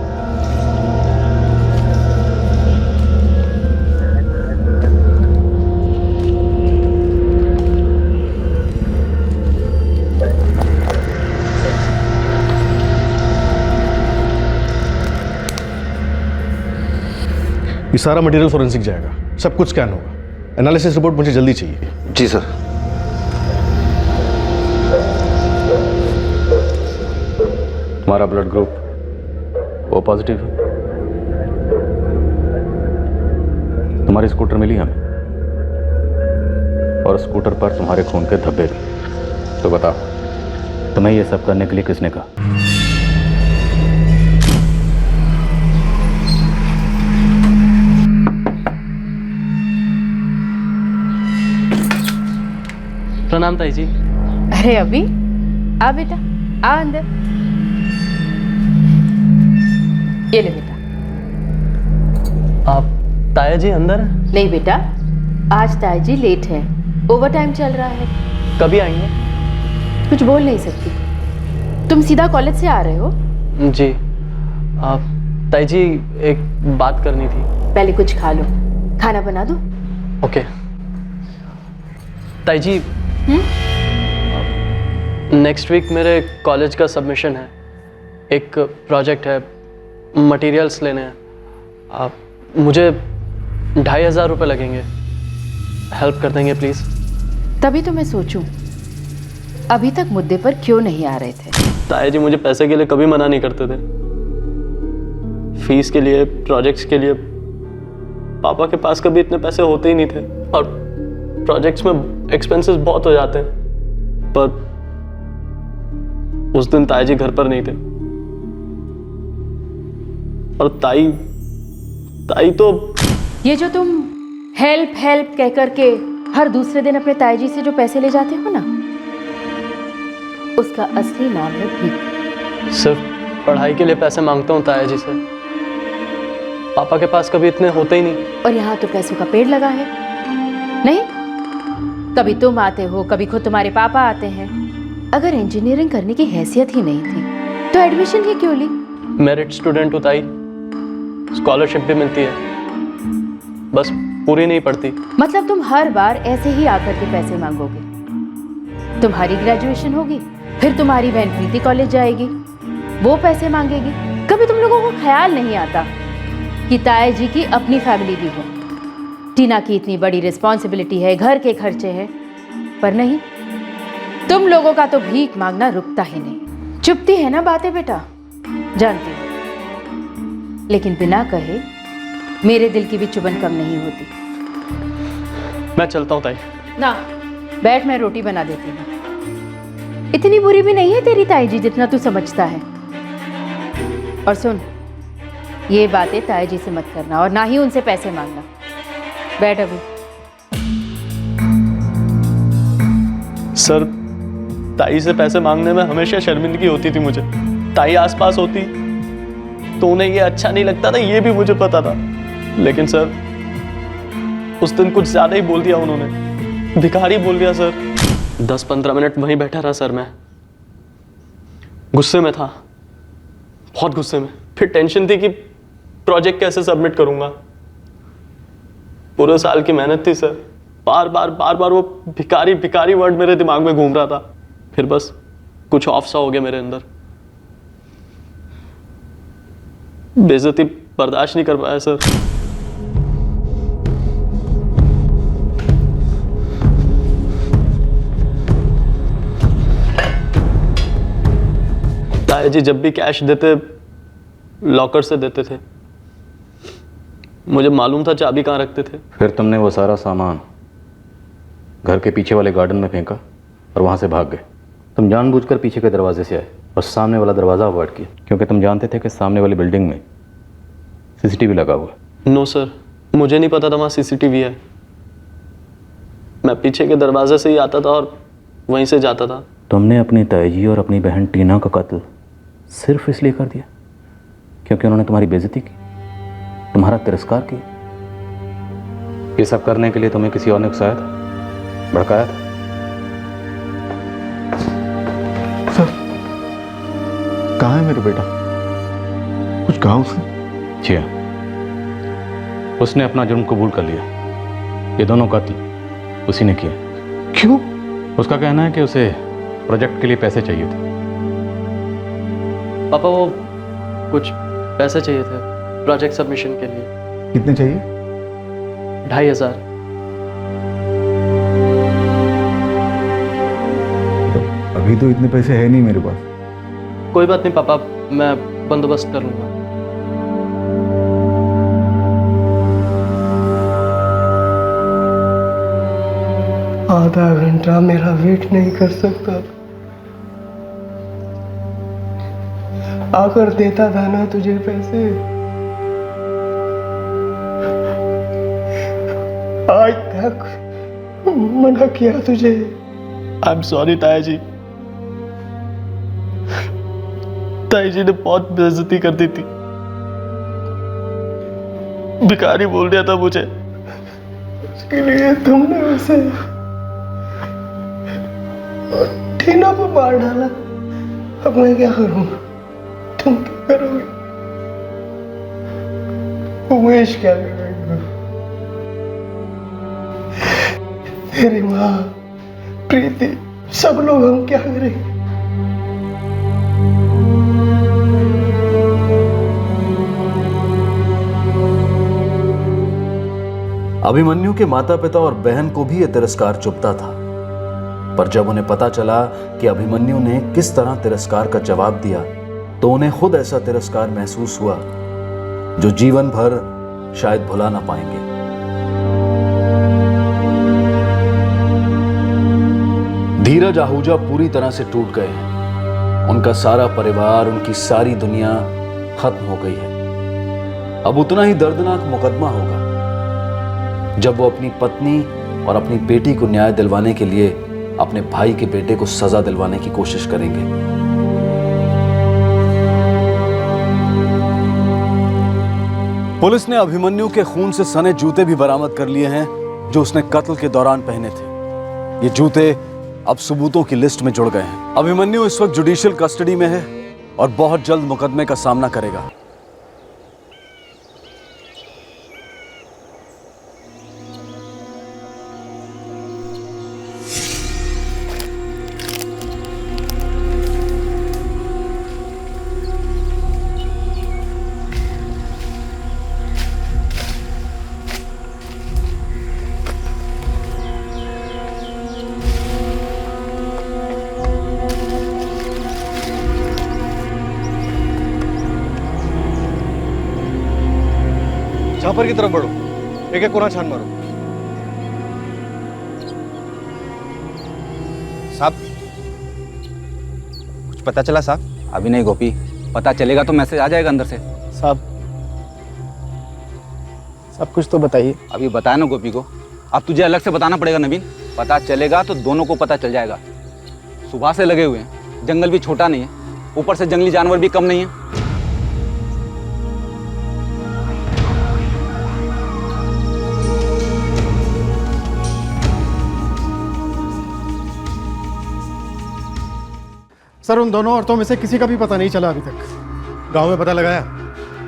ये सारा मटेरियल फोरेंसिक जाएगा, सब कुछ स्कैन होगा। एनालिसिस रिपोर्ट मुझे जल्दी चाहिए। जी सर। तुम्हारा ब्लड ग्रुप ओ पॉजिटिव है। तुम्हारी स्कूटर मिली हमें, और स्कूटर पर तुम्हारे खून के धब्बे भी। तो बताओ, तुम्हें ये सब करने के लिए किसने कहा? प्रणाम ताई जी। अरे अभी आ बेटा, आ अंदर। ये ले बेटा। आप ताया जी अंदर हैं? नहीं बेटा, आज ताई जी लेट है, ओवर टाइम चल रहा है। कभी आएंगे? कुछ बोल नहीं सकती। तुम सीधा कॉलेज से आ रहे हो? जी। आप ताई जी, एक बात करनी थी। पहले कुछ खा लो, खाना बना दो। ओके ताई जी, नेक्स्ट वीक मेरे कॉलेज का सबमिशन है। एक प्रोजेक्ट है, मटेरियल्स लेने हैं। आप मुझे 2500 रुपये लगेंगे, हेल्प कर देंगे प्लीज़? तभी तो मैं सोचूं अभी तक मुद्दे पर क्यों नहीं आ रहे थे। ताया जी मुझे पैसे के लिए कभी मना नहीं करते थे। फीस के लिए, प्रोजेक्ट्स के लिए पापा के पास कभी इतने पैसे होते ही नहीं थे, और प्रोजेक्ट्स में एक्सपेंसेस बहुत हो जाते हैं। पर उस दिन ताया जी घर पर नहीं थे, और ताई तो ये जो तुम हेल्प हेल्प कह करके हर दूसरे दिन अपने ताई जी से जो पैसे ले जाते हो ना, उसका असली नाम है भीख। सिर्फ पढ़ाई के लिए पैसे मांगता हूँ ताया जी से। पापा के पास कभी इतने होते ही नहीं। और यहाँ तो पैसों का पेड़ लगा है। नहीं, कभी तुम आते हो, कभी खुद तुम्हारे पापा आते हैं। अगर इंजीनियरिंग करने की हैसियत ही नहीं थी तो एडमिशन ही क्यों ली? मेरिट स्टूडेंट हूँ ताई, स्कॉलरशिप भी मिलती है, बस पूरी नहीं पड़ती। मतलब तुम हर बार ऐसे ही आकर के पैसे मांगोगे। तुम्हारी ग्रेजुएशन होगी, फिर तुम्हारी बहन प्रीति कॉलेज जाएगी, वो पैसे मांगेगी। कभी तुम लोगों को ख्याल नहीं आता कि ताया जी की अपनी फैमिली भी है, टीना की इतनी बड़ी रिस्पॉन्सिबिलिटी है, घर के खर्चे हैं। पर नहीं, तुम लोगों का तो भीख मांगना रुकता ही नहीं। चुपती है ना बातें बेटा, जानती हूँ, लेकिन बिना कहे मेरे दिल की भी चुभन कम नहीं होती। मैं चलता हूँ ताई। ना बैठ, मैं रोटी बना देती हूँ। इतनी बुरी भी नहीं है तेरी ताई जी जितना तू समझता है। और सुन, ये बातें ताई जी से मत करना, और ना ही उनसे पैसे मांगना। बैठ अभी। सर, ताई से पैसे मांगने में हमेशा शर्मिंदगी होती थी मुझे। ताई आसपास होती तो उन्हें ये अच्छा नहीं लगता था, ये भी मुझे पता था। लेकिन सर, उस दिन कुछ ज्यादा ही बोल दिया उन्होंने, भिखारी बोल दिया सर। 10-15 मिनट वहीं बैठा रहा सर, मैं गुस्से में था, बहुत गुस्से में। फिर टेंशन थी कि प्रोजेक्ट कैसे सबमिट करूंगा। पूरे साल की मेहनत थी सर। बार बार वो भिखारी भिखारी वर्ड मेरे दिमाग में घूम रहा था। फिर बस कुछ ऑफ सा हो गया मेरे अंदर। बेइज्जती बर्दाश्त नहीं कर पाया सर। ताया जी जब भी कैश देते लॉकर से देते थे। मुझे मालूम था चाबी कहाँ रखते थे। फिर तुमने वो सारा सामान घर के पीछे वाले गार्डन में फेंका और वहाँ से भाग गए। तुम जानबूझकर पीछे के दरवाजे से आए और सामने वाला दरवाज़ा अवॉइड किया, क्योंकि तुम जानते थे कि सामने वाली बिल्डिंग में सीसीटीवी लगा हुआ है। नो सर, मुझे नहीं पता था वहाँ सीसीटीवी है। मैं पीछे के दरवाजे से ही आता था और वहीं से जाता था। तुमने अपनी ताईजी और अपनी बहन टीना का कत्ल सिर्फ इसलिए कर दिया क्योंकि उन्होंने तुम्हारी बेइज्जती की, तुम्हारा तिरस्कार किया? ये सब करने के लिए तुम्हें किसी और ने उकसाया था, भड़काया था? सर, कहाँ है मेरा बेटा? कुछ कहा उसने? जी हाँ, उसने अपना जुर्म कबूल कर लिया। ये दोनों कत्ल उसी ने किया। क्यों? उसका कहना है कि उसे प्रोजेक्ट के लिए पैसे चाहिए थे। पापा वो कुछ पैसे चाहिए थे प्रोजेक्ट सबमिशन के लिए। कितने चाहिए? 2500। अभी तो इतने पैसे है नहीं मेरे पास। कोई बात नहीं पापा, मैं बंदोबस्त कर लूंगा। आधा घंटा मेरा वेट नहीं कर सकता। आकर देता था ना तुझे पैसे। आज तक मना किया तुझे। आई एम सॉरी ताया जी। ताई जी ने बहुत बेइज्जती कर दी थी। भिखारी बोल दिया था मुझे। उसके लिए तुमने उसे टीना को मार डाला। अब मैं क्या करूं? तुम क्या करोगे? उमेश क्या करेगा? तेरी माँ, प्रीति, सब लोग हम क्या करेंगे? अभिमन्यु के माता पिता और बहन को भी यह तिरस्कार चुभता था, पर जब उन्हें पता चला कि अभिमन्यु ने किस तरह तिरस्कार का जवाब दिया, तो उन्हें खुद ऐसा तिरस्कार महसूस हुआ जो जीवन भर शायद भुला ना पाएंगे। धीरज आहूजा पूरी तरह से टूट गए हैं। उनका सारा परिवार, उनकी सारी दुनिया खत्म हो गई है। अब उतना ही दर्दनाक मुकदमा होगा जब वो अपनी पत्नी और अपनी बेटी को न्याय दिलवाने के लिए अपने भाई के बेटे को सजा दिलवाने की कोशिश करेंगे। पुलिस ने अभिमन्यु के खून से सने जूते भी बरामद कर लिए हैं जो उसने कत्ल के दौरान पहने थे। ये जूते अब सबूतों की लिस्ट में जुड़ गए हैं। अभिमन्यु इस वक्त जुडिशियल कस्टडी में है और बहुत जल्द मुकदमे का सामना करेगा। झापर की तरफ बढ़ो, एक एक कोना छान मारो। साहब, कुछ पता चला साहब? अभी नहीं गोपी, पता चलेगा तो मैसेज आ जाएगा अंदर से। साहब, सब कुछ तो बताइए। अभी बताया ना गोपी को, अब तुझे अलग से बताना पड़ेगा नवीन। पता चलेगा तो दोनों को पता चल जाएगा। सुबह से लगे हुए हैं, जंगल भी छोटा नहीं है, ऊपर से जंगली जानवर भी कम नहीं है। सर, उन दोनों औरतों में से किसी का भी पता नहीं चला अभी तक। गांव में पता लगाया?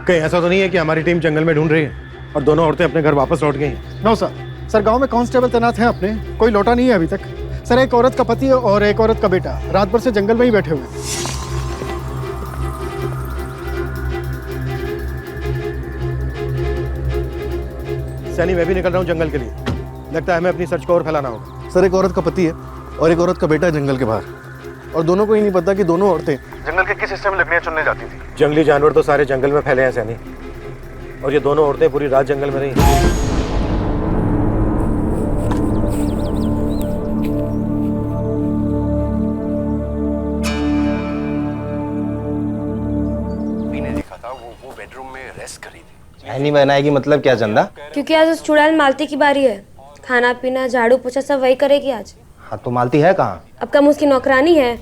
कहीं ऐसा तो नहीं है कि हमारी टीम जंगल में ढूंढ रही है? और दोनों औरतें अपने घर वापस लौट गई हैं। नो सर, सर गांव में कांस्टेबल तैनात हैं अपने, कोई लौटा नहीं है अभी तक। सर एक औरत का पति और एक औरत का बेटा रात भर से जंगल में ही बैठे हुए हैं। सैनी मैं भी निकल रहा हूँ जंगल के लिए, लगता है हमें अपनी सर्च को और फैलाना होगा। सर एक औरत का पति है और एक औरत का बेटा है जंगल के बाहर, और दोनों को ही नहीं पता कि दोनों औरतें जंगल के किस हिस्से में लकड़ियां चुनने जाती थी। जंगली जानवर तो सारे जंगल में फैले हैं सैनी, और ये दोनों औरतें पूरी रात जंगल में रही। नहीं बनाएगी मतलब क्या चंदा? क्योंकि आज उस चुड़ैल मालती की बारी है। खाना पीना झाड़ू पोछा सब वही करेगी आज। हाँ तो मालती है कहाँ? अब कम उसकी नौकरानी है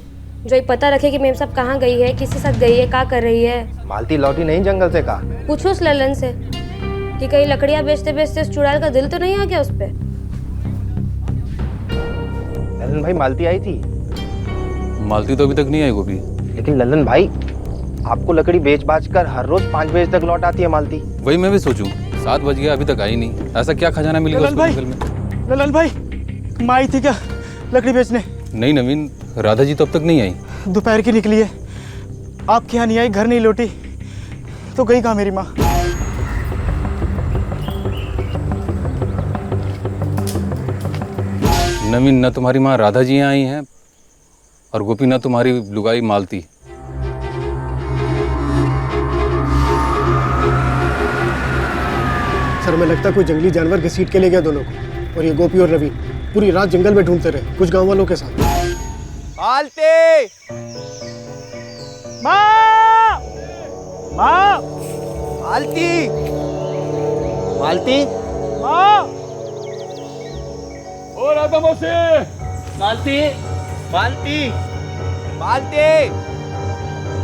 जो ये पता रखे कि मेम साहब कहाँ गई है, किसके साथ गई है, क्या कर रही है। मालती लौटी नहीं जंगल से? कहा पूछो उस ललन से कि कहीं लकड़ियाँ बेचते बेचते उस चुड़ैल का दिल तो नहीं आ गया उस पे। ललन भाई मालती आई थी? मालती तो अभी तक नहीं आई गोपी। लेकिन ललन भाई आपको लकड़ी बेच बाच कर हर रोज 5 बजे तक लौट आती है मालती। वही मैं भी सोचूं, 7 बज गया अभी तक आई नहीं। ऐसा क्या खजाना मिलेगा उसको जंगल में? ललन भाई माँ आई थी क्या लकड़ी बेचने? नहीं नवीन, राधा जी तो अब तक नहीं आई। दोपहर की निकली है, आपके यहाँ नहीं आई, घर नहीं लौटी, तो गई कहाँ मेरी माँ? नवीन, न तुम्हारी माँ राधा जी यहाँ आई हैं और गोपी न तुम्हारी लुगाई मालती। सर हमें लगता है कोई जंगली जानवर घसीट के ले गया दोनों को, और ये गोपी और रवि पूरी रात जंगल में ढूंढते रहे कुछ गांव वालों के साथ। मालती! माँ! माँ! मालती! मालती! माँ! ओ राधा मौसी! मालती! मालती! मालती!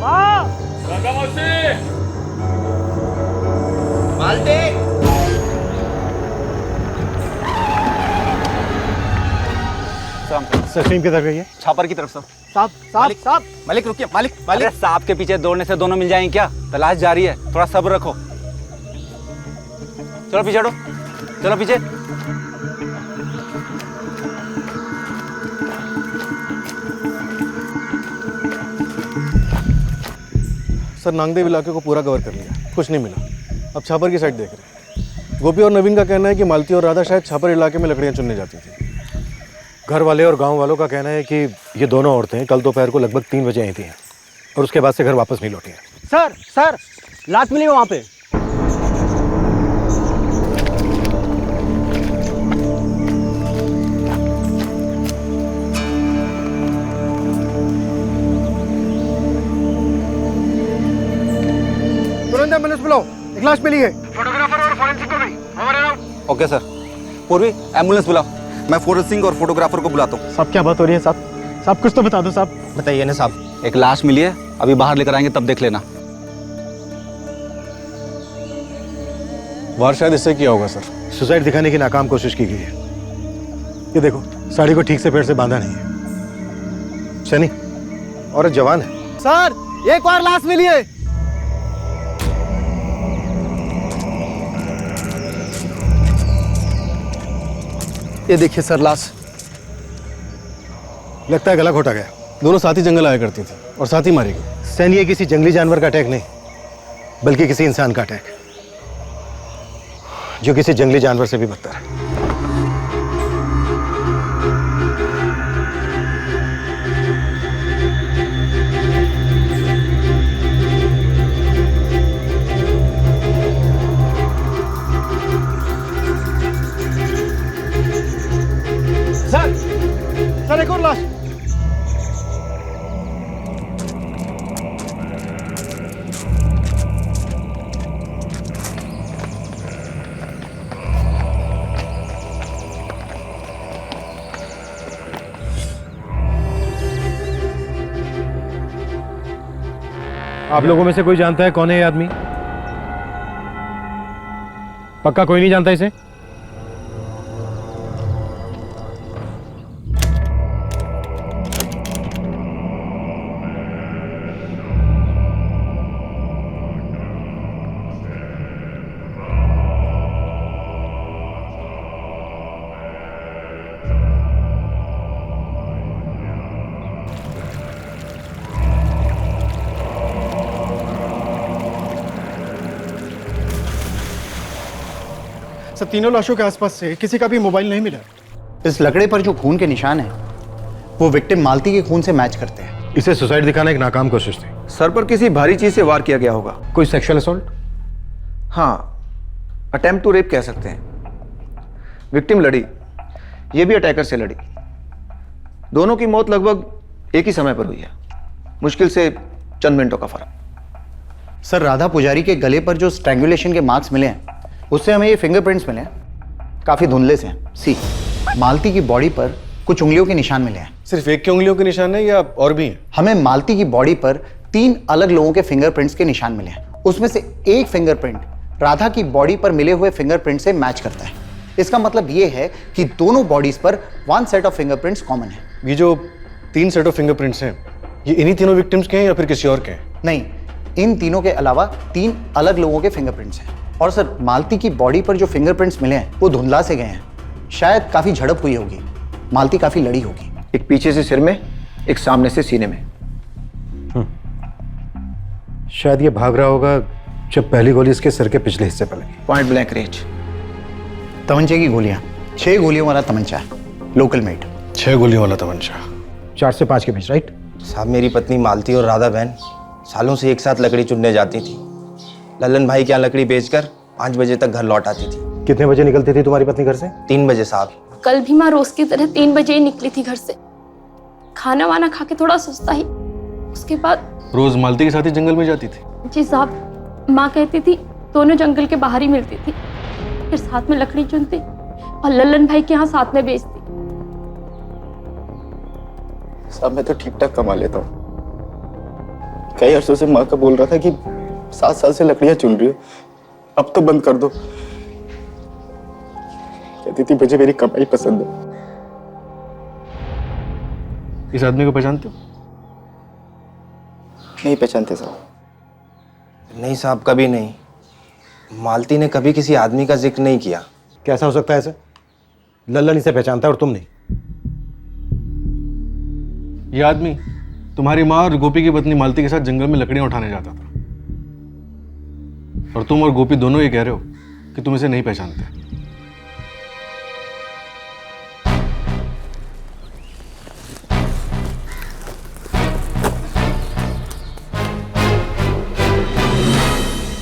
माँ! राधा मौसी! मालती! सर टीम किधर गई है? छापर की तरफ सर। साहब साहब साहब! मालिक रुकिए, मालिक मालिक सांप के पीछे दौड़ने से दोनों मिल जाएंगे क्या? तलाश जारी है, थोड़ा सब्र रखो। चलो पीछे हटो, चलो पीछे। सर नांगदेव इलाके को पूरा कवर कर लिया, कुछ नहीं मिला। अब छापर की साइड देख रहे हैं। गोपी और नवीन का कहना है कि मालती और राधा शायद छापर इलाके में लकड़ियां चुनने जाती थी। घर वाले और गांव वालों का कहना है कि ये दोनों औरतें कल दोपहर को लगभग 3 बजे आई थी और उसके बाद से घर वापस नहीं लौटी हैं। सर सर लात मिली वहाँ पे। तुरंत एम्बुलेंस बुलाओ, एक लाश मिली है। फोटोग्राफर और फॉरेंसिक को भी। Okay sir. पूर्वी एम्बुलेंस बुलाओ, मैं फोरेंसिक और फोटोग्राफर को बुलाता हूँ। साहब क्या बात हो रही है साहब? साहब कुछ तो बता दो साहब। बताइए ना साहब। एक लाश मिली है, अभी बाहर लेकर आएंगे तब देख लेना। वार शायद इससे किया होगा सर। सुसाइड दिखाने की नाकाम कोशिश की गई है। ये देखो साड़ी को ठीक से पेड़ से बांधा नहीं है। सैनी औरत जवान है। सर एक और लाश मिली है। ये देखिए सर लाश। लगता है गला घोटा गया। दोनों साथ ही जंगल आया करती थी और साथ ही मारी गई। सैनी ये किसी जंगली जानवर का अटैक नहीं, बल्कि किसी इंसान का अटैक, जो किसी जंगली जानवर से भी बदतर है। सर एक और लाश। आप लोगों में से कोई जानता है कौन है ये आदमी? पक्का कोई नहीं जानता इसे? सर तीनों लाशों के आसपास से किसी का भी मोबाइल नहीं मिला। इस लकड़े पर जो खून के निशान हैं वो विक्टिम मालती के खून से मैच करते हैं। इसे सुसाइड दिखाना एक नाकाम कोशिश थी। सर पर किसी भारी चीज से वार किया गया होगा। कोई सेक्सुअल असॉल्ट? हाँ, अटेम्प्ट टू रेप कह सकते हैं। विक्टिम लड़ी, ये भी अटैकर से लड़ी। दोनों की मौत लगभग एक ही समय पर हुई है, मुश्किल से चंद मिनटों का फर्क। सर राधा पुजारी के गले पर जो स्ट्रैंगुलेशन के मार्क्स मिले हैं उससे हमें ये फिंगरप्रिंट्स मिले हैं, काफी धुंधले से हैं। सी मालती की बॉडी पर कुछ उंगलियों के निशान मिले हैं। सिर्फ एक की उंगलियों के निशान है या और भी हैं? हमें मालती की बॉडी पर 3 अलग लोगों के फिंगरप्रिंट्स के निशान मिले हैं। उसमें से एक फिंगरप्रिंट राधा की बॉडी पर मिले हुए फिंगरप्रिंट से मैच करता है। इसका मतलब ये है कि दोनों बॉडीज पर 1 सेट ऑफ फिंगरप्रिंट्स कॉमन है। ये जो 3 सेट ऑफ फिंगरप्रिंट्स हैं, ये इन्हीं तीनों विक्टिम्स के हैं या फिर किसी और के हैं? नहीं, इन तीनों के अलावा 3 अलग लोगों के फिंगरप्रिंट्स हैं। और सर मालती की बॉडी पर जो फिंगरप्रिंट्स मिले हैं वो धुंधला से गए हैं। शायद काफी झड़प हुई होगी, मालती काफी लड़ी होगी। एक पीछे से सिर में, एक सामने से सीने में। शायद ये भाग रहा होगा जब पहली गोली इसके सिर के पिछले हिस्से पर लगी। Point blank range. तमंचे की गोलियां, 6 गोलियों वाला तमंचा, लोकल मेड। 6 गोलियों वाला तमंचा, 4 से 5 के बीच, राइट? साहब मेरी पत्नी मालती और राधा बहन सालों से एक साथ लकड़ी चुनने जाती थी। लल्लन भाई के यहाँ लकड़ी बेचकर 5 बजे तक घर लौट आती थी। कितने बजे निकलती थी तुम्हारी पत्नी घर से? 3 बजे साहब। कल भी माँ रोज की तरह 3 बजे ही निकली थी घर से। खाना वाना खा के थोड़ा सुस्ता ही, उसके बाद रोज मालती के साथ ही जंगल में जाती थी? जी साहब, माँ कहती थी दोनों जंगल के बाहर ही मिलती थी, फिर साथ में लकड़ी चुनती और लल्लन भाई के यहाँ साथ में बेचती। साहब मैं तो ठीक ठाक कमा लेता हूँ। कई अरसों से माँ का बोल रहा था कि 7 साल से लकड़ियां चुन रही हो, अब तो बंद कर दो। कहती थी मुझे मेरी कमाई पसंद है। इस आदमी को पहचानते हो? नहीं पहचानते साहब। नहीं साहब, कभी नहीं। मालती ने कभी किसी आदमी का जिक्र नहीं किया। कैसा हो सकता है ऐसे? लल्लन इसे पहचानता है और तुम नहीं। ये आदमी तुम्हारी माँ और गोपी की पत्नी मालती के साथ जंगल में लकड़ियां उठाने जाता था, और तुम और गोपी दोनों ये कह रहे हो कि तुम इसे नहीं पहचानते।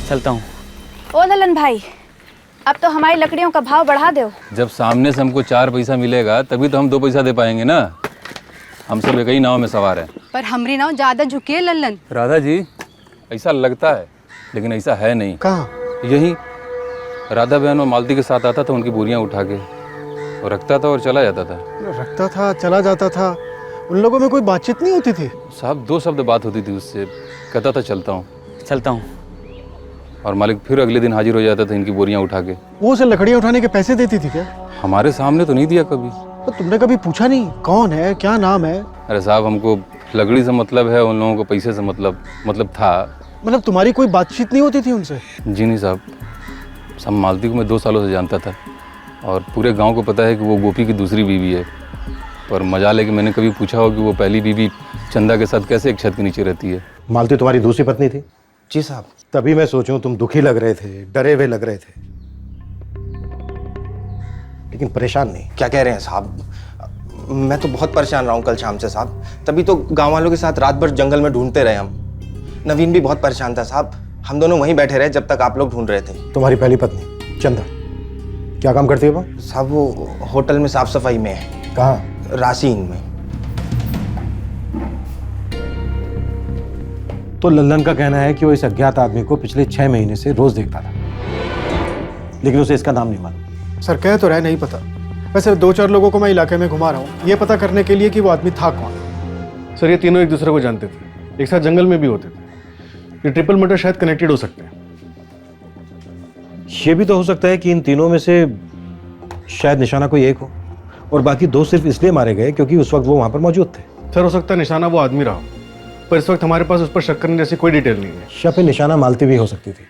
चलता हूँ। ओ ललन भाई, अब तो हमारी लकड़ियों का भाव बढ़ा दो। जब सामने से हमको 4 पैसा मिलेगा तभी तो हम 2 पैसा दे पाएंगे ना। हम सब एक ही नाव में सवार हैं। पर हमरी नाव ज्यादा झुकी है ललन। राधा जी, ऐसा लगता है लेकिन ऐसा है नहीं। कहाँ? यही राधा बहन और मालती के साथ आता था, उनकी बोरियां उठा के और रखता था और चला जाता था। रखता था, चला जाता था। उन लोगों में कोई बातचीत नहीं होती थी? साहब 2 शब्द बात होती थी उससे, कहता था चलता हूँ। चलता हूँ। और मालिक फिर अगले दिन हाजिर हो जाता था इनकी बोरियां उठा के। वो उसे लकड़ियां उठाने के पैसे देती थी क्या? हमारे सामने तो नहीं दिया कभी। तो तुमने कभी पूछा नहीं कौन है, क्या नाम है? अरे साहब, हमको लकड़ी से मतलब है, उन लोगों को पैसे से मतलब था। मतलब तुम्हारी कोई बातचीत नहीं होती थी उनसे? जी नहीं साहब, सब मालती को मैं 2 सालों से जानता था और पूरे गांव को पता है कि वो गोपी की दूसरी बीवी है। पर मजाल है कि मैंने कभी पूछा हो कि वो पहली बीवी चंदा के साथ कैसे एक छत के नीचे रहती है। मालती तुम्हारी दूसरी पत्नी थी? जी साहब। तभी मैं सोचूं तुम दुखी लग रहे थे, डरे हुए लग रहे थे, लेकिन परेशान नहीं। क्या कह रहे हैं साहब? मैं तो बहुत परेशान रहा हूँ कल शाम से साहब। तभी तो गांव वालों के साथ रात भर जंगल में ढूंढते रहे हम। नवीन भी बहुत परेशान था साहब। हम दोनों वहीं बैठे रहे जब तक आप लोग ढूंढ रहे थे। तुम्हारी पहली पत्नी चंदा क्या काम करती है वो? साहब वो होटल में साफ सफाई में है। कहाँ? राशीन में। तो लल्लन का कहना है कि वो इस अज्ञात आदमी को पिछले 6 महीने से रोज देखता था, लेकिन उसे इसका नाम नहीं मालूम। सर कह तो रहा है नहीं पता। वैसे 2-4 लोगों को मैं इलाके में घुमा रहा हूँ ये पता करने के लिए कि वो आदमी था कौन। सर ये तीनों एक दूसरे को जानते थे, एक साथ जंगल में भी होते थे। ये ट्रिपल मर्डर शायद कनेक्टेड हो सकते हैं। ये भी तो हो सकता है कि इन तीनों में से शायद निशाना कोई एक हो और बाकी 2 सिर्फ इसलिए मारे गए क्योंकि उस वक्त वो वहां पर मौजूद थे। सर हो सकता है निशाना वो आदमी रहा हो, पर इस वक्त हमारे पास उस पर शक करने जैसी कोई डिटेल नहीं है। या फिर निशाना मालती भी हो सकती थी।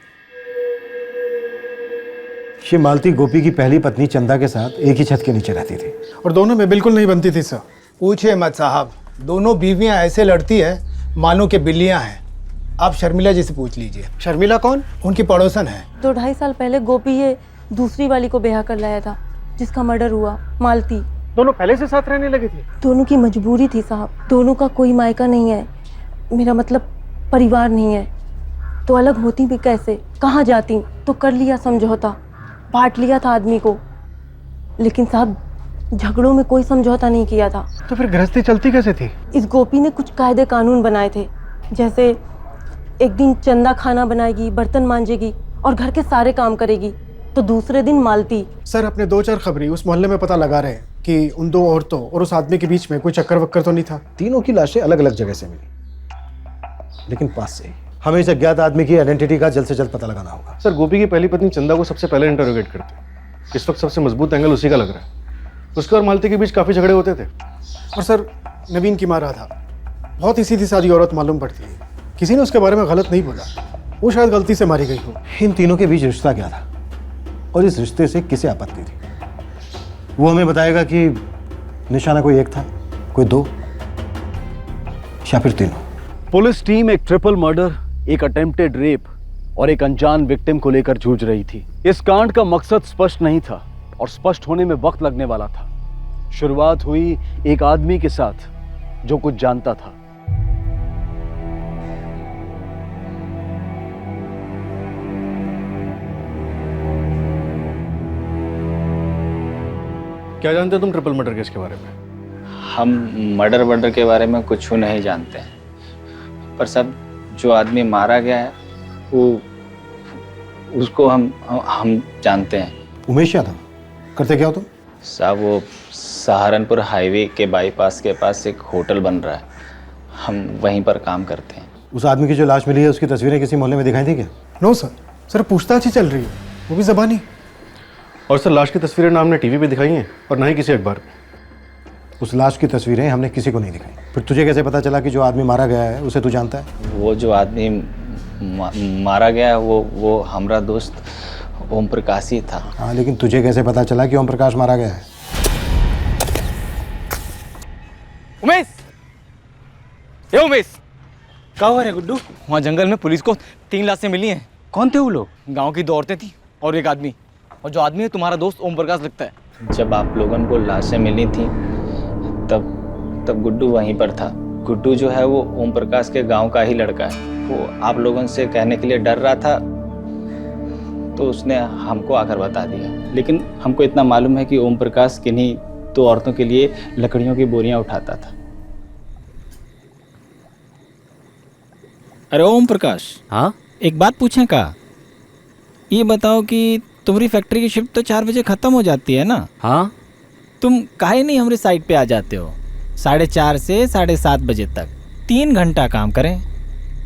ये मालती गोपी की पहली पत्नी चंदा के साथ एक ही छत के नीचे रहती थी और दोनों में बिल्कुल नहीं बनती थी सर। पूछिए मत साहब, दोनों बीवियां ऐसे लड़ती है मानो के बिल्लियां हैं। आप शर्मिला जी से पूछ लीजिए। शर्मिला कौन? उनकी पड़ोसन है। 2-2.5 साल पहले गोपी ये दूसरी वाली को ब्याह कर लाया था जिसका मर्डर हुआ, मालती। दोनों पहले से साथ रहने लगे थे? दोनों की मजबूरी थी साहब, दोनों का कोई मायका नहीं है, मेरा मतलब परिवार नहीं है, तो अलग होती भी कैसे, कहाँ जाती? तो कर लिया समझौता, बांट लिया था आदमी को, लेकिन साहब झगड़ों में कोई समझौता नहीं किया था। तो फिर गृहस्थी चलती कैसे थी? इस गोपी ने कुछ कायदे कानून बनाए थे, जैसे एक दिन चंदा खाना बनाएगी, बर्तन मांजेगी और घर के सारे काम करेगी, तो दूसरे दिन मालती। सर अपने 2-4 खबरी उस मोहल्ले में पता लगा रहे हैं कि उन 2 औरतों और उस आदमी के बीच में कोई चक्कर वक्कर तो नहीं था। तीनों की लाशें अलग अलग जगह से मिली, लेकिन पास से ही। हमें इस अज्ञात आदमी की आइडेंटिटी का जल्द से जल्द पता लगाना होगा। सर गोपी की पहली पत्नी चंदा को सबसे पहले इंटरोगेट करते हैं। इस वक्त सबसे मजबूत एंगल उसी का लग रहा है। उसके और मालती के बीच काफी झगड़े होते थे। और सर नवीन की माँ राधा बहुत ही सीधी सादी औरत मालूम पड़ती है, किसी ने उसके बारे में गलत नहीं बोला, वो शायद गलती से मारी गई हो। इन तीनों के बीच रिश्ता क्या था और इस रिश्ते से किसे आपत्ति थी, वो हमें बताएगा कि निशाना कोई एक था, कोई 2 या फिर 3। पुलिस टीम एक ट्रिपल मर्डर, एक अटेम्प्टेड रेप और एक अनजान विक्टिम को लेकर जूझ रही थी। इस कांड का मकसद स्पष्ट नहीं था और स्पष्ट होने में वक्त लगने वाला था। शुरुआत हुई एक आदमी के साथ जो कुछ जानता था। क्या जानते हो तुम ट्रिपल मर्डर केस के बारे में? हम मर्डर के बारे में कुछ नहीं जानते हैं, पर सब जो आदमी मारा गया है वो उसको हम जानते हैं। उमेश यादव, करते क्या हो तुम? साहब वो सहारनपुर हाईवे के बाईपास के पास एक होटल बन रहा है, हम वहीं पर काम करते हैं। उस आदमी की जो लाश मिली है उसकी तस्वीरें किसी मोहल्ले में दिखाई थी क्या? नो सर, सर पूछताछ ही चल रही है, वो भी ज़बानी। और सर लाश की तस्वीरें ना हमने टीवी पे दिखाई हैं और ना ही किसी अखबार में। उस लाश की तस्वीरें हमने किसी को नहीं दिखाई। फिर तुझे कैसे पता चला कि जो आदमी मारा गया है उसे तू जानता है? वो जो आदमी मारा गया है वो हमारा दोस्त ओम प्रकाश ही था। हाँ, लेकिन तुझे कैसे पता चला कि ओम प्रकाश मारा गया है? उमेश, ये उमेश, क्या हुआ रे गुड्डू? वहाँ जंगल में पुलिस को 3 लाशें मिली हैं। कौन थे वो लोग? गांव की 2 औरतें थी और एक आदमी, और जो आदमी है तुम्हारा दोस्त ओम प्रकाश लगता है। जब आप लोगों को लाशें मिली थी तब गुड्डू वहीं पर था। गुड्डू जो है वो ओम प्रकाश के गांव का ही लड़का है। वो आप लोगों से कहने के लिए डर रहा था तो उसने हमको आकर बता दिया, लेकिन हमको इतना मालूम है कि ओम प्रकाश किन्हीं 2 औरतों के लिए लकड़ियों की बोरियां उठाता था। अरे ओम प्रकाश, हाँ एक बात पूछें का? ये बताओ कि तुम्हारी फैक्ट्री की शिफ्ट तो 4 बजे खत्म हो जाती है ना? हाँ। तुम काहे नहीं हमारे साइट पे आ जाते हो? 4:30 से 7:30 बजे तक 3 घंटा काम करें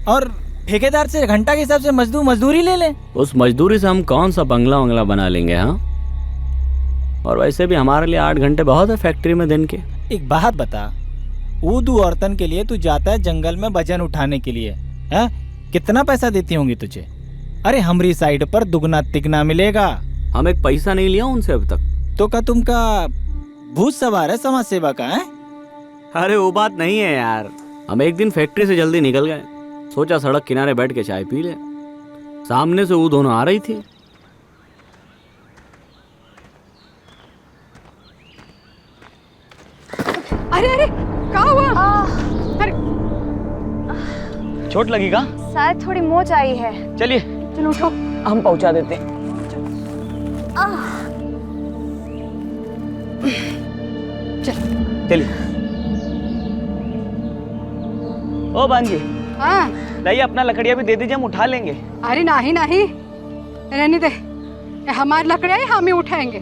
और ठेकेदार से घंटा के हिसाब से मजदूरी ले लें। उस मजदूरी से हम कौन सा बंगला बना लेंगे? हाँ, और वैसे भी हमारे लिए 8 घंटे बहुत है फैक्ट्री में दिन के। एक बात बता, वो 2 औरतन के लिए तू जाता है जंगल में वजन उठाने के लिए, है? कितना पैसा देती होंगी तुझे? अरे हमारी साइड पर दुगना तिगना मिलेगा। हम एक पैसा नहीं लिया उनसे अब तक। तो क्या तुमका भूत सवार है समाज सेवा का है? अरे वो बात नहीं है यार, हम एक दिन फैक्ट्री से जल्दी निकल गए, सोचा सड़क किनारे बैठ के चाय पी ले। सामने से वो दोनों आ रही थी। अरे क्या हुआ? अरे चोट लगी का? शायद थोड़ी मोच आई है। चलिए चलो उठो, हम पहुंचा देते हैं। चलिए। ओ बांजी, हाँ लाइए अपना लकड़ियाँ भी दे दीजिए, हम उठा लेंगे। अरे नहीं नहीं, रहने दे, हमारी लकड़ियाँ ही हम ही उठाएंगे।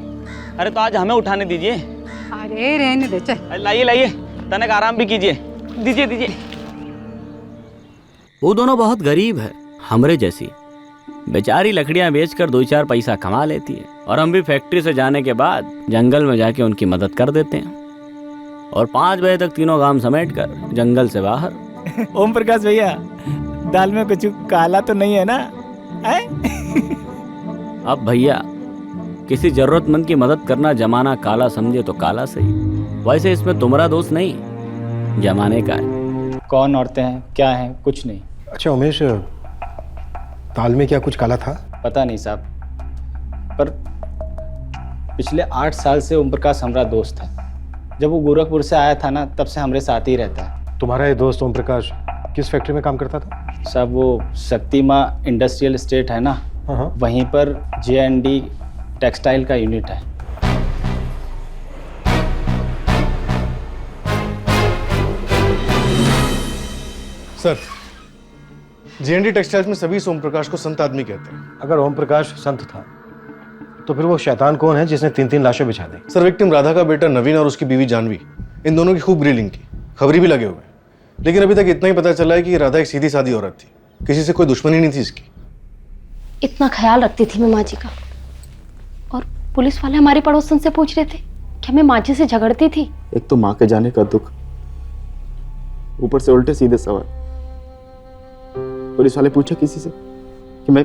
अरे तो आज हमें उठाने दीजिए। अरे रहने दे, चल। लाइए तनक आराम भी कीजिए। दीजिए। वो दोनों बहुत गरीब है, हमरे जैसी। बेचारी लकड़ियां बेचकर 2-4 पैसा कमा लेती है और हम भी फैक्ट्री से जाने के बाद जंगल में जाके उनकी मदद कर देते हैं और 5 बजे तक तीनों काम समेट कर जंगल से बाहर। ओम प्रकाश भैया, दाल में कुछ काला तो नहीं है ना? अब भैया, किसी जरूरतमंद की मदद करना जमाना काला समझे तो काला सही, वैसे इसमें तुम्हारा दोस्त नहीं, जमाने का है। कौन औरतें हैं, क्या है? कुछ नहीं। अच्छा उमेश, दाल में क्या कुछ काला था? पता नहीं साहब, पर पिछले 8 साल से ओम प्रकाश हमारा दोस्त है। जब वो गोरखपुर से आया था ना, तब से हमारे साथ ही रहता है। तुम्हारा ये दोस्त ओम प्रकाश किस फैक्ट्री में काम करता था? सब वो शक्तिमा इंडस्ट्रियल एस्टेट है ना, वहीं पर J&D टेक्सटाइल का यूनिट है। सर, J&D टेक्सटाइल्स में सभी ओम प्रकाश को संत आदमी कहते हैं। अगर ओम प्रकाश संत था तो फिर वो शैतान कौन है जिसने 3-3 लाशें बिछा दी? सर, विक्टिम राधा का बेटा नवीन और उसकी बीवी जानवी, इन दोनों की खूब ग्रिलिंग की, खबरी भी लगे हुए, लेकिन अभी तक इतना ही पता चला है कि राधा एक सीधी सादी औरत थी, किसी से कोई दुश्मनी नहीं थी इसकी। इतना ख्याल रखती थी मैं माँ जी का, और पुलिस वाले हमारे पड़ोसन से पूछ रहे थे कि मैं माँ जी से झगड़ती थी। एक तो माँ के जाने का दुख, ऊपर से उल्टे सीधे सवाल। पुलिस वाले पूछा किसी से कि मैं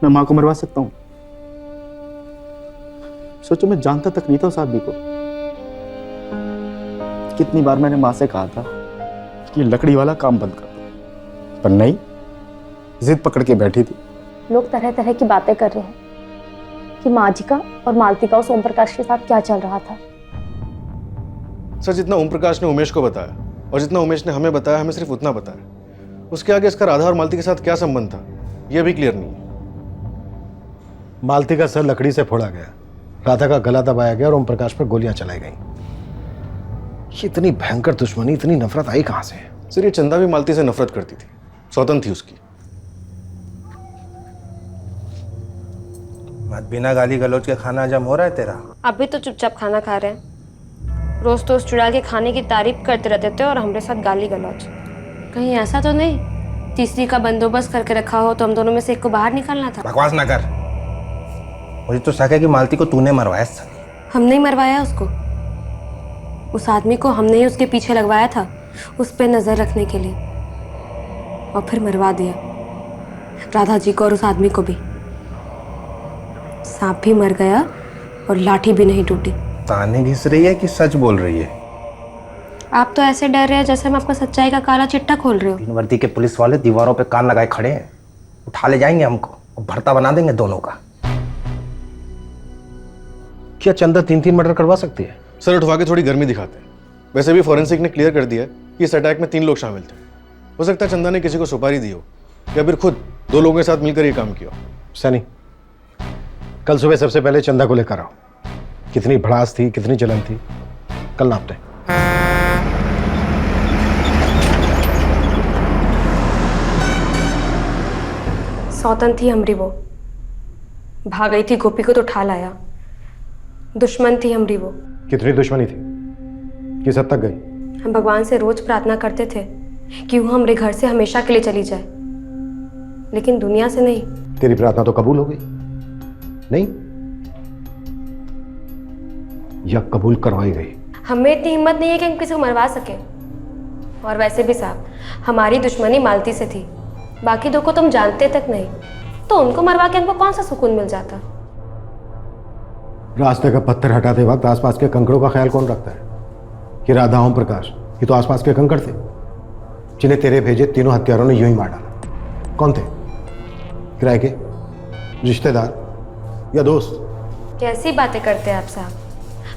माँ को मरवा सकता हूँ? सोचो, मैं जानता तक नहीं था उस आदमी को। कितनी बार मैंने माँ से कहा था कि लकड़ी वाला काम बंद कर दो, पर नहीं, जिद पकड़ के बैठी थी। लोग तरह तरह की बातें कर रहे हैं कि माँ जी का और मालती का उस ओम प्रकाश के साथ क्या चल रहा था। सर, जितना ओम प्रकाश ने उमेश को बताया और जितना उमेश ने हमें बताया, हमें सिर्फ उतना पता है। उसके आगे इसका राधा और मालती के साथ क्या संबंध था, यह भी क्लियर नहीं है। मालती का सर लकड़ी से फोड़ा गया, राधा का गला दबाया गया और ओम प्रकाश पर गोलियां चलाई गईं। इतनी भयंकर दुश्मनी, इतनी नफरत आई कहां से? सर, ये चंदा भी मालती से नफरत करती थी, सौतन थी उसकी। बिना गाली गलौज के खाना हजम हो रहा है तेरा? अभी तो चुपचाप खाना खा रहे हैं। रोज तो उस चुड़ैल के खाने की तारीफ करते रहते थे और हमारे साथ गाली गलौज। कहीं ऐसा तो नहीं तीसरी का बंदोबस्त करके रखा हो तो हम दोनों में से एक को बाहर निकालना था? बकवास ना कर। मुझे तो शक है कि मालती को तूने मरवाया। हम नहीं मरवाया उसको, उस आदमी को हमने ही उसके पीछे लगवाया था उस पर नजर रखने के लिए, और फिर मरवा दिया राधा जी को और उस आदमी को भी। सांप भी मर गया और लाठी भी नहीं टूटी। ताने घिस रही है कि सच बोल रही है? आप तो ऐसे डर रहे हैं जैसे हम आपका सच्चाई का काला चिट्ठा खोल रहे हो। तीन वर्दी के पुलिस वाले दीवारों पे कान लगाए खड़े हैं, उठा ले जाएंगे हमको और भरता बना देंगे दोनों का। क्या चंदा 3-3 मर्डर करवा सकती है? सर, उठवा के थोड़ी गर्मी दिखाते हैं। वैसे भी फॉरेंसिक ने क्लियर कर दिया है कि इस अटैक में 3 लोग शामिल थे। हो सकता है चंदा ने किसी को सुपारी दी हो या फिर खुद 2 लोगों के साथ मिलकर ये काम किया। सनी, कल सुबह सबसे पहले चंदा को लेकर आओ। कितनी भड़ास थी, कितनी जलन थी, कल नापते हैं। सौतन थी हमरी वो, भाग गई थी गोपी को तो उठा लाया। दुश्मन थी हमरी वो। कितनी दुश्मनी थी, किस हद तक गई? हम भगवान से रोज प्रार्थना करते थे कि वो हमारे घर से हमेशा के लिए चली जाए, लेकिन दुनिया से नहीं। तेरी प्रार्थना तो कबूल हो गई नहीं, या कबूल करवाई गई? हमें इतनी हिम्मत नहीं है कि हम किसी को मरवा सके। और वैसे भी साहब, हमारी दुश्मनी मालती से थी, बाकी 2 को तुम जानते तक नहीं, तो उनको मरवा के हमको कौन सा सुकून मिल जाता। रास्ते का पत्थर हटाते वक्त आसपास के कंकड़ों का ख्याल कौन रखता है? कि राधा ओम प्रकाश ये तो आसपास के कंकड़ थे जिन्हें तेरे भेजे तीनों हत्यारों ने यूं ही मार डाला। कौन थे? किराए के, रिश्तेदार या दोस्त? कैसी बातें करते हैं आप साहब,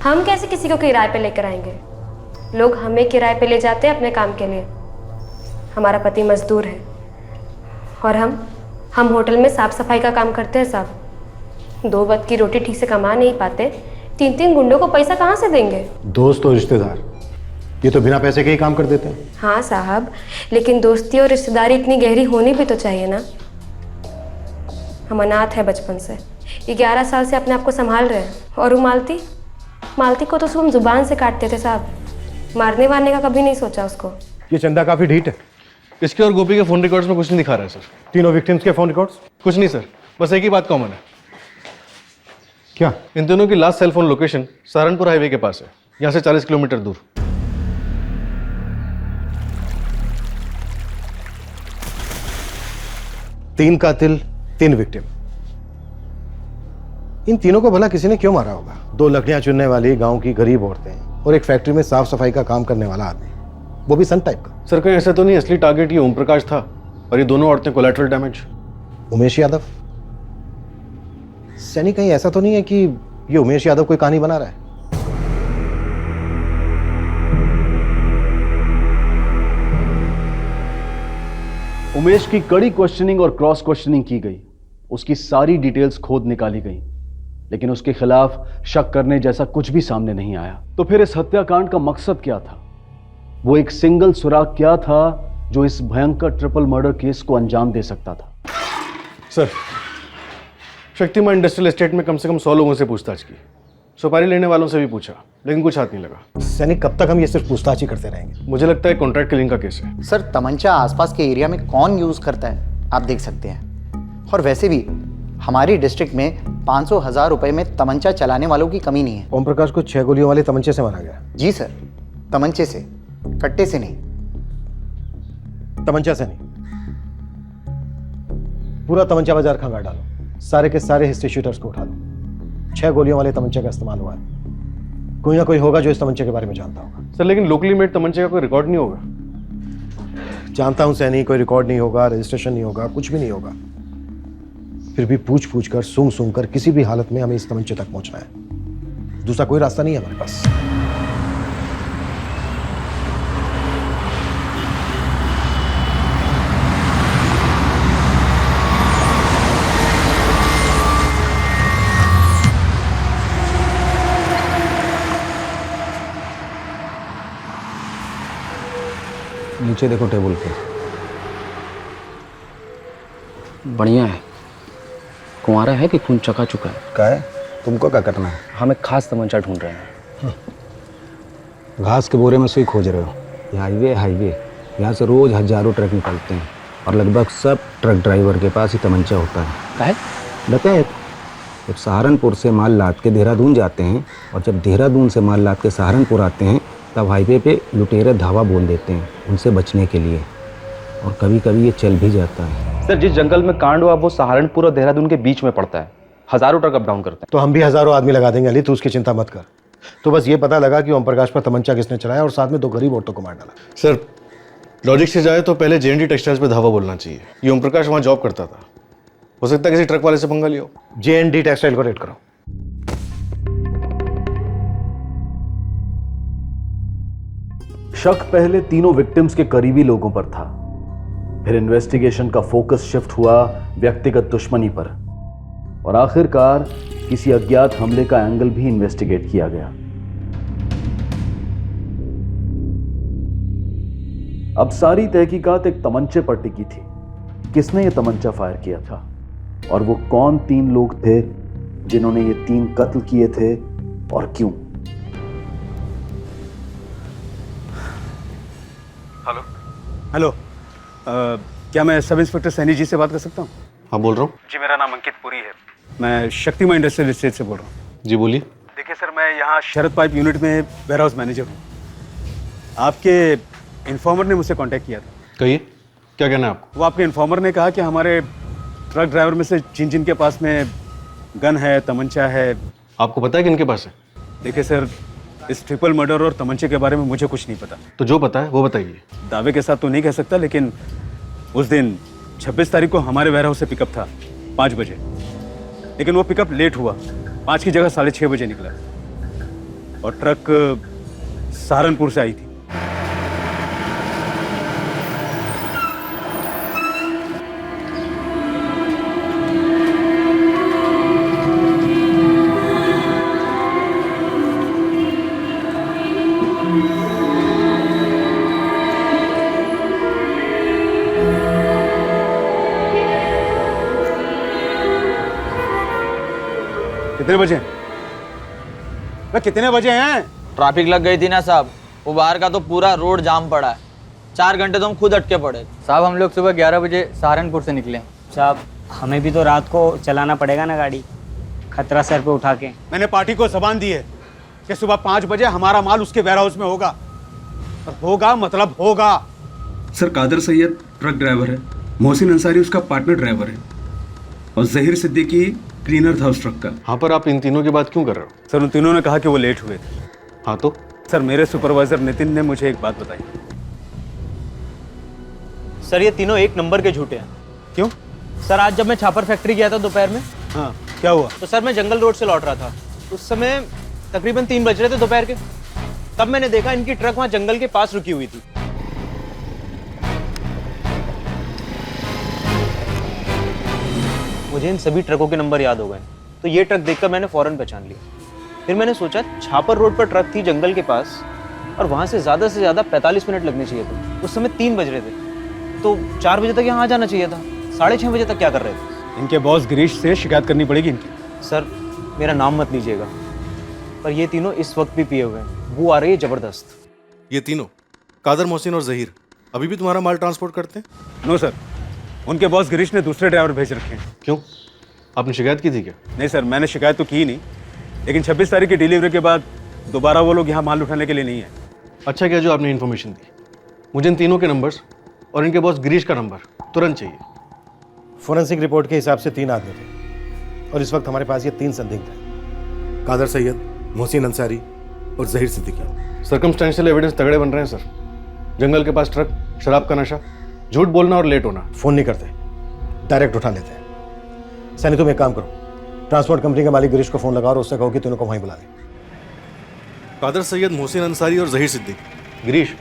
हम कैसे किसी को किराए पे लेकर आएंगे? लोग हमें किराए पे ले जाते हैं अपने काम के लिए। हमारा पति मजदूर है और हम होटल में साफ सफाई का काम करते हैं साहब। 2 वक्त की रोटी ठीक से कमा नहीं पाते, 3-3 गुंडों को पैसा कहाँ से देंगे? दोस्त और रिश्तेदार ये तो बिना पैसे के ही काम कर देते हैं। हाँ साहब, लेकिन दोस्ती और रिश्तेदारी इतनी गहरी होनी भी तो चाहिए ना। हम अनाथ है बचपन से, 11 साल से अपने आप को संभाल रहे हैं। और वो मालती को तो हम जुबान से काटते थे साहब, मारने वारने का कभी नहीं सोचा उसको। ये चंदा काफी ढीठ है। इसके और गोपी के फोन रिकॉर्ड्स में कुछ नहीं दिखा रहा है सर। तीनों विक्टिम्स के फोन रिकॉर्ड्स? कुछ नहीं सर, बस एक ही बात कॉमन है। क्या? इन दोनों की last cell phone location Saharanpur highway के पास है, यहाँ से 40 किलोमीटर दूर। तीन कातिल, 3 विक्टिम। इन तीनों को भला किसी ने क्यों मारा होगा? 2 लकड़ियां चुनने वाली गांव की गरीब औरतें और एक फैक्ट्री में साफ सफाई का काम करने वाला आदमी, वो भी संत टाइप का। सर, कहीं ऐसा तो नहीं असली टारगेट ये ओम प्रकाश था और ये दोनों औरतें कोलैटरल डैमेज? उमेश यादव? सैनी, कहीं ऐसा तो नहीं है कि ये उमेश यादव कोई कहानी बना रहा है। उमेश की कड़ी क्वेश्चनिंग और क्रॉस क्वेश्चनिंग की गई, उसकी सारी डिटेल्स खोद निकाली गई, लेकिन उसके खिलाफ शक करने जैसा कुछ भी सामने नहीं आया। तो फिर इस हत्याकांड का मकसद क्या था? वो एक सिंगल सुराग क्या था जो इस भयंकर ट्रिपल मर्डर केस को अंजाम दे सकता था? सर, शक्तिमान इंडस्ट्रियल एस्टेट में कम से कम 100 लोगों से पूछताछ की, सुपारी लेने वालों से भी पूछा, लेकिन कुछ हाथ नहीं लगा। सैनिक, कब तक हम ये सिर्फ पूछताछ ही करते रहेंगे? मुझे लगता है कॉन्ट्रैक्ट किलिंग का केस है। सर, तमंचा आसपास के एरिया में कौन यूज करता है आप देख सकते हैं। और वैसे भी हमारी डिस्ट्रिक्ट में 500,000 रुपए में तमंचा चलाने वालों की कमी नहीं है। ओम प्रकाश को 6 गोलियों वाले तमंचे से मारा गया। जी सर, तमंचे से, कट्टे से नहीं। तमंचा से नहीं, पूरा तमंचा बाजार खंगाल डालो, सारे के सारे हिस्ट्री शूटर्स को उठा लो। 6 गोलियों वाले तमंचे का इस्तेमाल हुआ है। कोई ना कोई होगा जो इस तमंचे के बारे में जानता होगा। सर, लेकिन लोकली मेड तमंचे का कोई रिकॉर्ड नहीं होगा। जानता हूं सैनी, कोई रिकॉर्ड नहीं होगा, रजिस्ट्रेशन नहीं होगा, कुछ भी नहीं होगा। फिर भी पूछ पूछ कर, सूंघ सूंघ कर किसी भी हालत में हमें इस तमंचे तक पहुंचना है। दूसरा कोई रास्ता नहीं है हमारे पास। नीचे देखो टेबल पे, बढ़िया है। कुंवारा है कि खून चका चुका है? क्या है? तुमको क्या करना है? हम एक खास तमंचा ढूंढ रहे हैं। घास के बोरे में सुई खोज रहे हो? ये हाईवे यहाँ से रोज हजारों ट्रक निकलते हैं और लगभग सब ट्रक ड्राइवर के पास ही तमंचा होता है। क्या है? बताए, जब सहारनपुर से माल लाद के देहरादून जाते हैं और जब देहरादून से माल लाद के सहारनपुर आते हैं, तब हाईवे पे लुटेरे धावा बोल देते हैं उनसे बचने के लिए, और कभी कभी ये चल भी जाता है। सर, जिस जंगल में कांड हुआ वो सहारनपुर और देहरादून के बीच में पड़ता है। हजारों ट्रक अप डाउन करते हैं। तो हम भी हजारों आदमी लगा देंगे अली, तू उसकी चिंता मत कर। तो बस ये पता लगा कि ओम प्रकाश पर तमंचा किसने चलाया और साथ में 2 गरीब औरतों को मार डाला। सर, लॉजिक से जाए तो पहले JND टेक्सटाइल्स पे धावा बोलना चाहिए। ये ओम प्रकाश वहाँ जॉब करता था, हो सकता है किसी ट्रक वाले से पंगा लिया हो। JND टेक्सटाइल को रेड करो। शक पहले तीनों विक्टिम्स के करीबी लोगों पर था, फिर इन्वेस्टिगेशन का फोकस शिफ्ट हुआ व्यक्तिगत दुश्मनी पर, और आखिरकार किसी अज्ञात हमले का एंगल भी इन्वेस्टिगेट किया गया। अब सारी तहकीकात एक तमंचे पर टिकी थी। किसने यह तमंचा फायर किया था और वो कौन 3 लोग थे जिन्होंने ये 3 कत्ल किए थे और क्यों? हेलो, क्या मैं सब इंस्पेक्टर सैनी जी से बात कर सकता हूँ? हाँ, बोल रहा हूँ। जी, मेरा नाम अंकित पुरी है, मैं शक्तिमान इंडस्ट्रियल एस्टेट से बोल रहा हूँ। जी बोलिए। देखिए सर, मैं यहाँ शरद पाइप यूनिट में वेयर हाउस मैनेजर हूँ। आपके इन्फॉर्मर ने मुझसे कांटेक्ट किया था। कहिए, क्या कहना है आपको? वो आपके इन्फॉर्मर ने कहा कि हमारे ट्रक ड्राइवर में से जिन के पास में गन है, तमंचा है। आपको पता है कि इनके पास है? देखिए सर, इस ट्रिपल मर्डर और तमंचे के बारे में मुझे कुछ नहीं पता। तो जो पता है वो बताइए। दावे के साथ तो नहीं कह सकता, लेकिन उस दिन 26 तारीख को हमारे वेयर हाउस से पिकअप था 5 बजे, लेकिन वो पिकअप लेट हुआ, 5 की जगह 6:30 बजे निकला, और ट्रक सहारनपुर से आई थी। कितने बजे? कितने बजे हैं? ट्रैफिक लग गई थी ना साहब, वो बाहर का तो पूरा रोड जाम पड़ा है। 4 घंटे तो हम खुद अटके पड़े। साहब, हम लोग सुबह 11 बजे सहारनपुर से निकले। साहब, हमें भी तो रात को चलाना पड़ेगा ना गाड़ी, खतरा सर पे उठा के। मैंने पार्टी को जबान दी है कि सुबह 5 बजे हमारा माल उसके वेयर हाउस में होगा, और होगा मतलब होगा। Sir, Kadar Syed truck driver है, मोहसिन अंसारी उसका पार्टनर ड्राइवर है, और जहीर सिद्दीकी क्लीनर था उस ट्रक का। हाँ, पर आप इन तीनों की बात क्यों कर रहे हो? सर, उन तीनों ने कहा कि वो लेट हुए थे। हाँ तो? सर, मेरे सुपरवाइजर नितिन ने मुझे एक बात बताई। सर, ये तीनों 1 नंबर के झूठे हैं। क्यों? सर, आज जब मैं छापर फैक्ट्री गया था दोपहर में। हाँ, क्या हुआ? तो सर, मैं जंगल रोड से लौट रहा था, उस समय तकरीबन 3 बज रहे थे दोपहर के। तब मैंने देखा इनकी ट्रक वहां जंगल के पास रुकी हुई थी। मुझे इन सभी ट्रकों के नंबर याद हो गए, तो ये ट्रक देखकर मैंने फौरन पहचान लिया। फिर मैंने सोचा छापर रोड पर ट्रक थी जंगल के पास, और वहां से ज्यादा 45 मिनट लगने चाहिए थे। उस समय 3 बज रहे थे, तो 4 बजे तक यहाँ आ जाना चाहिए था। 6:30 बजे तक क्या कर रहे थे? इनके बॉस गिरीश से शिकायत करनी पड़ेगी इनकी। सर, मेरा नाम मत लीजिएगा, पर ये तीनों इस वक्त भी पिए हुए हैं। वो आ रही है जबरदस्त। ये तीनों कादर, मोहसिन और जहीर अभी भी तुम्हारा माल ट्रांसपोर्ट करते हैं? नो सर, उनके बॉस गिरीश ने दूसरे ड्राइवर भेज रखे हैं। क्यों, आपने शिकायत की थी क्या? नहीं सर, मैंने शिकायत तो की नहीं, लेकिन 26 तारीख की डिलीवरी के बाद दोबारा वो लोग यहाँ माल उठाने के लिए नहीं है। अच्छा किया जो आपने इन्फॉर्मेशन दी। मुझे इन तीनों के नंबर्स और इनके बॉस गिरीश का नंबर तुरंत चाहिए। फोरेंसिक रिपोर्ट के हिसाब से 3 आदमी थे और इस वक्त हमारे पास ये 3 संदिग्ध हैं, कादर सैयद, मोहसिन अंसारी और जहीर सिद्दीकी। सर्कमस्टेंशियल एविडेंस तगड़े बन रहे हैं सर। जंगल के पास ट्रक, शराब का नशा, झूठ बोलना और लेट होना। फ़ोन नहीं करते, डायरेक्ट उठा लेते हैं। सैनी तुम एक काम करो, ट्रांसपोर्ट कंपनी के मालिक गिरीश को फ़ोन लगाओ और उससे कहो कि तीनों को वहीं बुला ले। कादर सैयद, मोहसिन अंसारी और जहीर सिद्दीकी। गिरीश,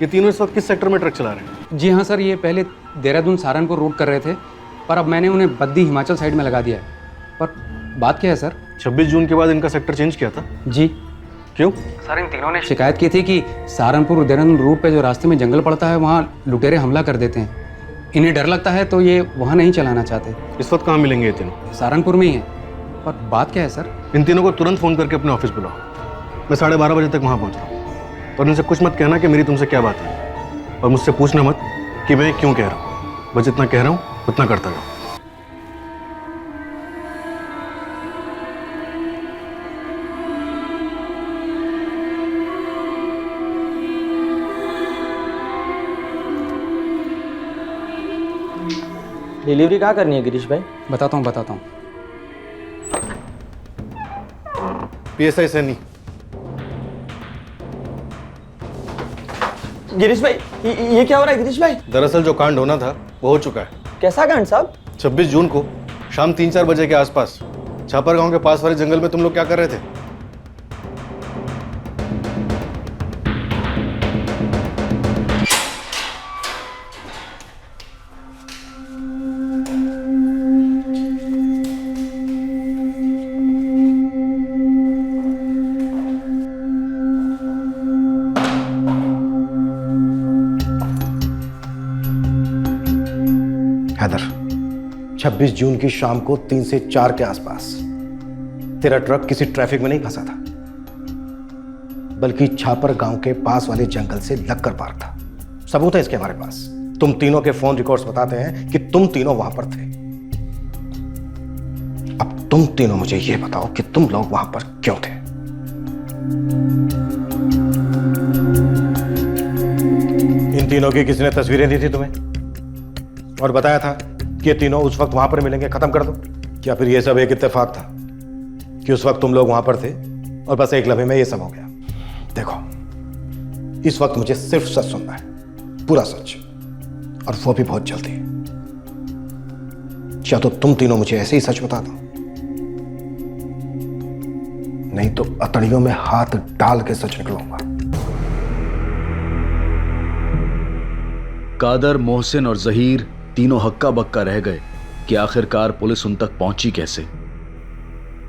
ये तीनों इस वक्त किस सेक्टर में ट्रक चला रहे हैं? जी हाँ सर, ये पहले देहरादून सहारनपुर रूट कर रहे थे, पर अब मैंने उन्हें बद्दी हिमाचल साइड में लगा दिया है। पर बात क्या है सर? 26 जून के बाद इनका सेक्टर चेंज किया था? जी। क्यों? सर, इन तीनों ने शिकायत की थी कि सहारनपुर देहरादून रूट पे जो रास्ते में जंगल पड़ता है वहाँ लुटेरे हमला कर देते हैं। इन्हें डर लगता है तो ये वहाँ नहीं चलाना चाहते। इस वक्त कहाँ मिलेंगे ये तीनों? सहारनपुर में ही है। पर बात क्या है सर? इन तीनों को तुरंत फ़ोन करके अपने ऑफिस बुलाओ। मैं 12:30 बजे तक वहाँ पहुँच रहा हूँ। और इनसे कुछ मत कहना कि मेरी तुमसे क्या बात है, और मुझसे पूछना मत कि मैं क्यों कह रहा हूँ। बस जितना कह रहा हूँ उतना करता जाओ। डिलीवरी कहाँ करनी है गिरीश भाई? बताता हूँ। PSI सैनी। गिरीश भाई, ये क्या हो रहा है गिरीश भाई? दरअसल जो कांड होना था वो हो चुका है। कैसा कांड साहब? 26 जून को शाम 3-4 बजे के आसपास छापर गांव के पास वाले जंगल में तुम लोग क्या कर रहे थे? हैदर, 26 जून की शाम को 3 से 4 के आसपास तेरा ट्रक किसी ट्रैफिक में नहीं फंसा था, बल्कि छापर गांव के पास वाले जंगल से लगकर पार था। सबूत है इसके हमारे पास। तुम तीनों के फोन रिकॉर्ड्स बताते हैं कि तुम तीनों वहां पर थे। अब तुम तीनों मुझे यह बताओ कि तुम लोग वहां पर क्यों थे? इन तीनों की किसी ने तस्वीरें दी थी तुम्हें और बताया था कि ये तीनों उस वक्त वहां पर मिलेंगे, खत्म कर दो? क्या फिर ये सब एक इत्तेफाक था कि उस वक्त तुम लोग वहां पर थे और बस एक लम्हे में ये सब हो गया? देखो, इस वक्त मुझे सिर्फ सच सुनना है, पूरा सच, और वो भी बहुत जल्दी। या तो तुम तीनों मुझे ऐसे ही सच बता दो, नहीं तो अतड़ियों में हाथ डाल के सच निकलूंगा। कादर, मोहसिन और जहीर तीनों हक्का बक्का रह गए कि आखिरकार पुलिस उन तक पहुंची कैसे।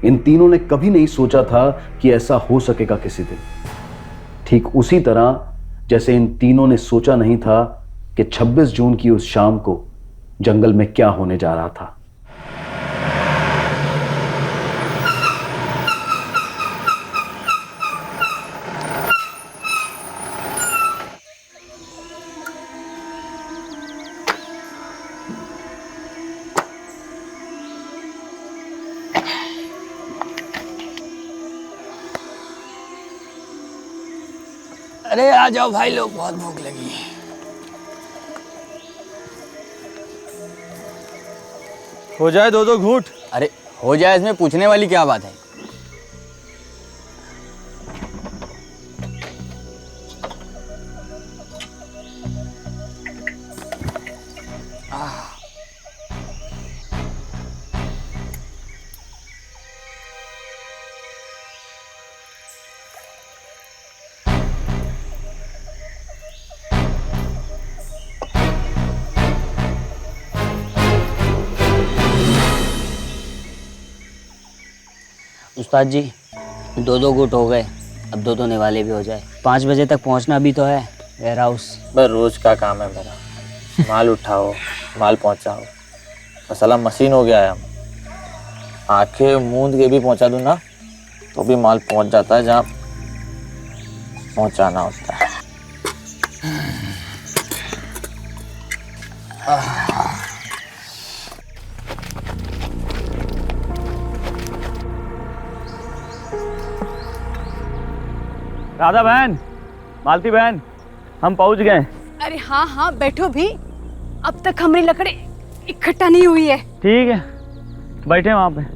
इन तीनों ने कभी नहीं सोचा था कि ऐसा हो सकेगा किसी दिन। ठीक उसी तरह जैसे इन तीनों ने सोचा नहीं था कि 26 जून की उस शाम को जंगल में क्या होने जा रहा था। अरे आ जाओ भाई लोग, बहुत भूख लगी है। हो जाए 2-2 घूंट। अरे हो जाए, इसमें पूछने वाली क्या बात है? उस्ताद जी 2 गुट हो गए, अब 2 होने वाले भी हो जाए। 5 बजे तक पहुंचना भी तो है वेयर हाउस। बस रोज का काम है मेरा, माल उठाओ माल पहुंचाओ, मसाला मशीन हो गया है। हम आंखें मूंद के भी पहुंचा दूं ना तो भी माल पहुंच जाता है जहाँ पहुंचाना होता है। राधा बहन, मालती बहन, हम पहुंच गए। अरे हाँ हाँ बैठो भी, अब तक हमारी लकड़ी इकट्ठा नहीं हुई है। ठीक है, बैठे वहां पे।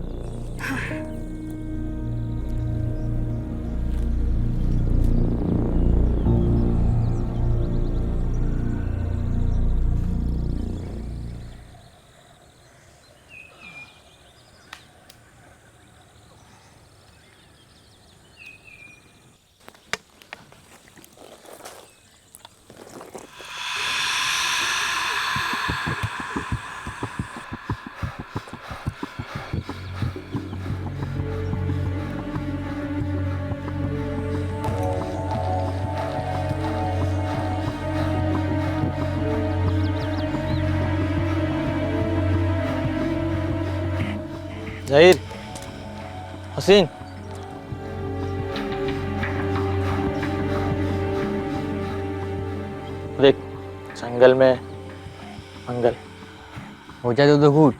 जहीर, हसीन, देख जंगल में मंगल हो जाए तो घूट।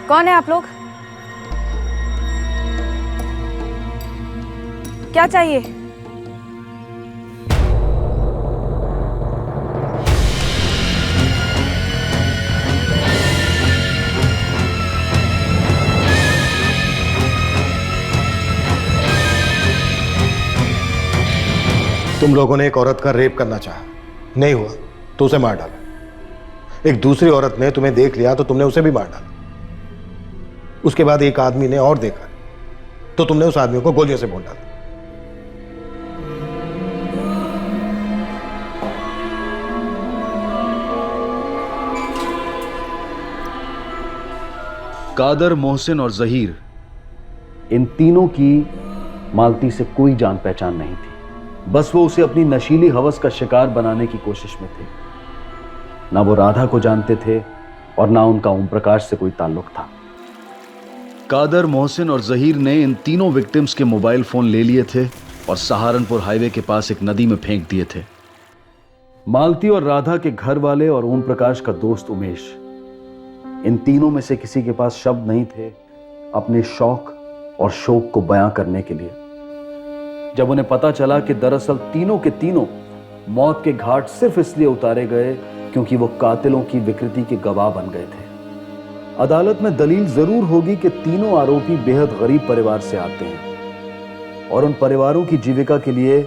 कौन है आप लोग? क्या चाहिए? तुम लोगों ने एक औरत का रेप करना चाहा, नहीं हुआ तो उसे मार डाला। एक दूसरी औरत ने तुम्हें देख लिया तो तुमने उसे भी मार डाला। उसके बाद एक आदमी ने और देखा तो तुमने उस आदमी को गोलियों से भून डाला। कादर, मोहसिन और जहीर, इन तीनों की मालती से कोई जान पहचान नहीं थी। बस वो उसे अपनी नशीली हवस का शिकार बनाने की कोशिश में थे। ना वो राधा को जानते थे और ना उनका ओम प्रकाश से कोई ताल्लुक था। कादर, मोहसिन और जहीर ने इन तीनों विक्टिम्स के मोबाइल फोन ले लिए थे और सहारनपुर हाईवे के पास एक नदी में फेंक दिए थे। मालती और राधा के घर वाले और ओम प्रकाश का दोस्त उमेश, इन तीनों में से किसी के पास शब्द नहीं थे अपने शौक और शोक को बयां करने के लिए। जब उन्हें पता चला कि दरअसल तीनों के तीनों मौत के घाट सिर्फ इसलिए उतारे गए क्योंकि वो कातिलों की विकृति के गवाह बन गए थे। अदालत में दलील जरूर होगी कि तीनों आरोपी बेहद गरीब परिवार से आते हैं और उन परिवारों की जीविका के लिए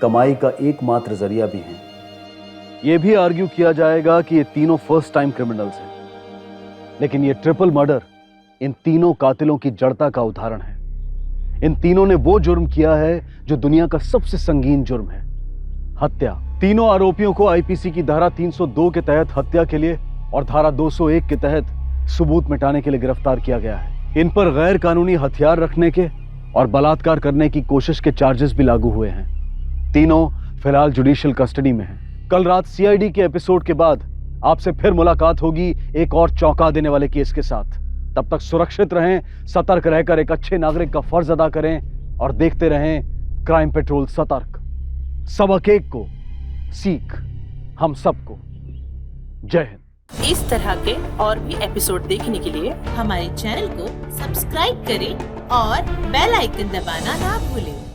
कमाई का एकमात्र जरिया भी हैं। यह भी आर्ग्यू किया जाएगा कि ये तीनों फर्स्ट टाइम क्रिमिनल्स हैं, लेकिन ये ट्रिपल मर्डर इन तीनों कातिलों की जड़ता का उदाहरण है। इन तीनों ने वो जुर्म किया है जो दुनिया का सबसे संगीन जुर्म है, हत्या। तीनों आरोपियों को आईपीसी की धारा 302 के तहत हत्या के लिए और धारा 201 के तहत सबूत मिटाने के लिए गिरफ्तार किया गया है। इन पर गैर कानूनी हथियार रखने के और बलात्कार करने की कोशिश के चार्जेस भी लागू हुए हैं। तीनों फिलहाल जुडिशियल कस्टडी में हैं। कल रात सीआईडी के एपिसोड के बाद आपसे फिर मुलाकात होगी एक और चौंका देने वाले केस के साथ। तब तक सुरक्षित रहें, सतर्क रहकर एक अच्छे नागरिक का फर्ज अदा करें और देखते रहें क्राइम पेट्रोल सतर्क। सबक एक को सीख हम सबको। जय हिंद। इस तरह के और भी एपिसोड देखने के लिए हमारे चैनल को सब्सक्राइब करें और बेल आइकन दबाना ना भूलें।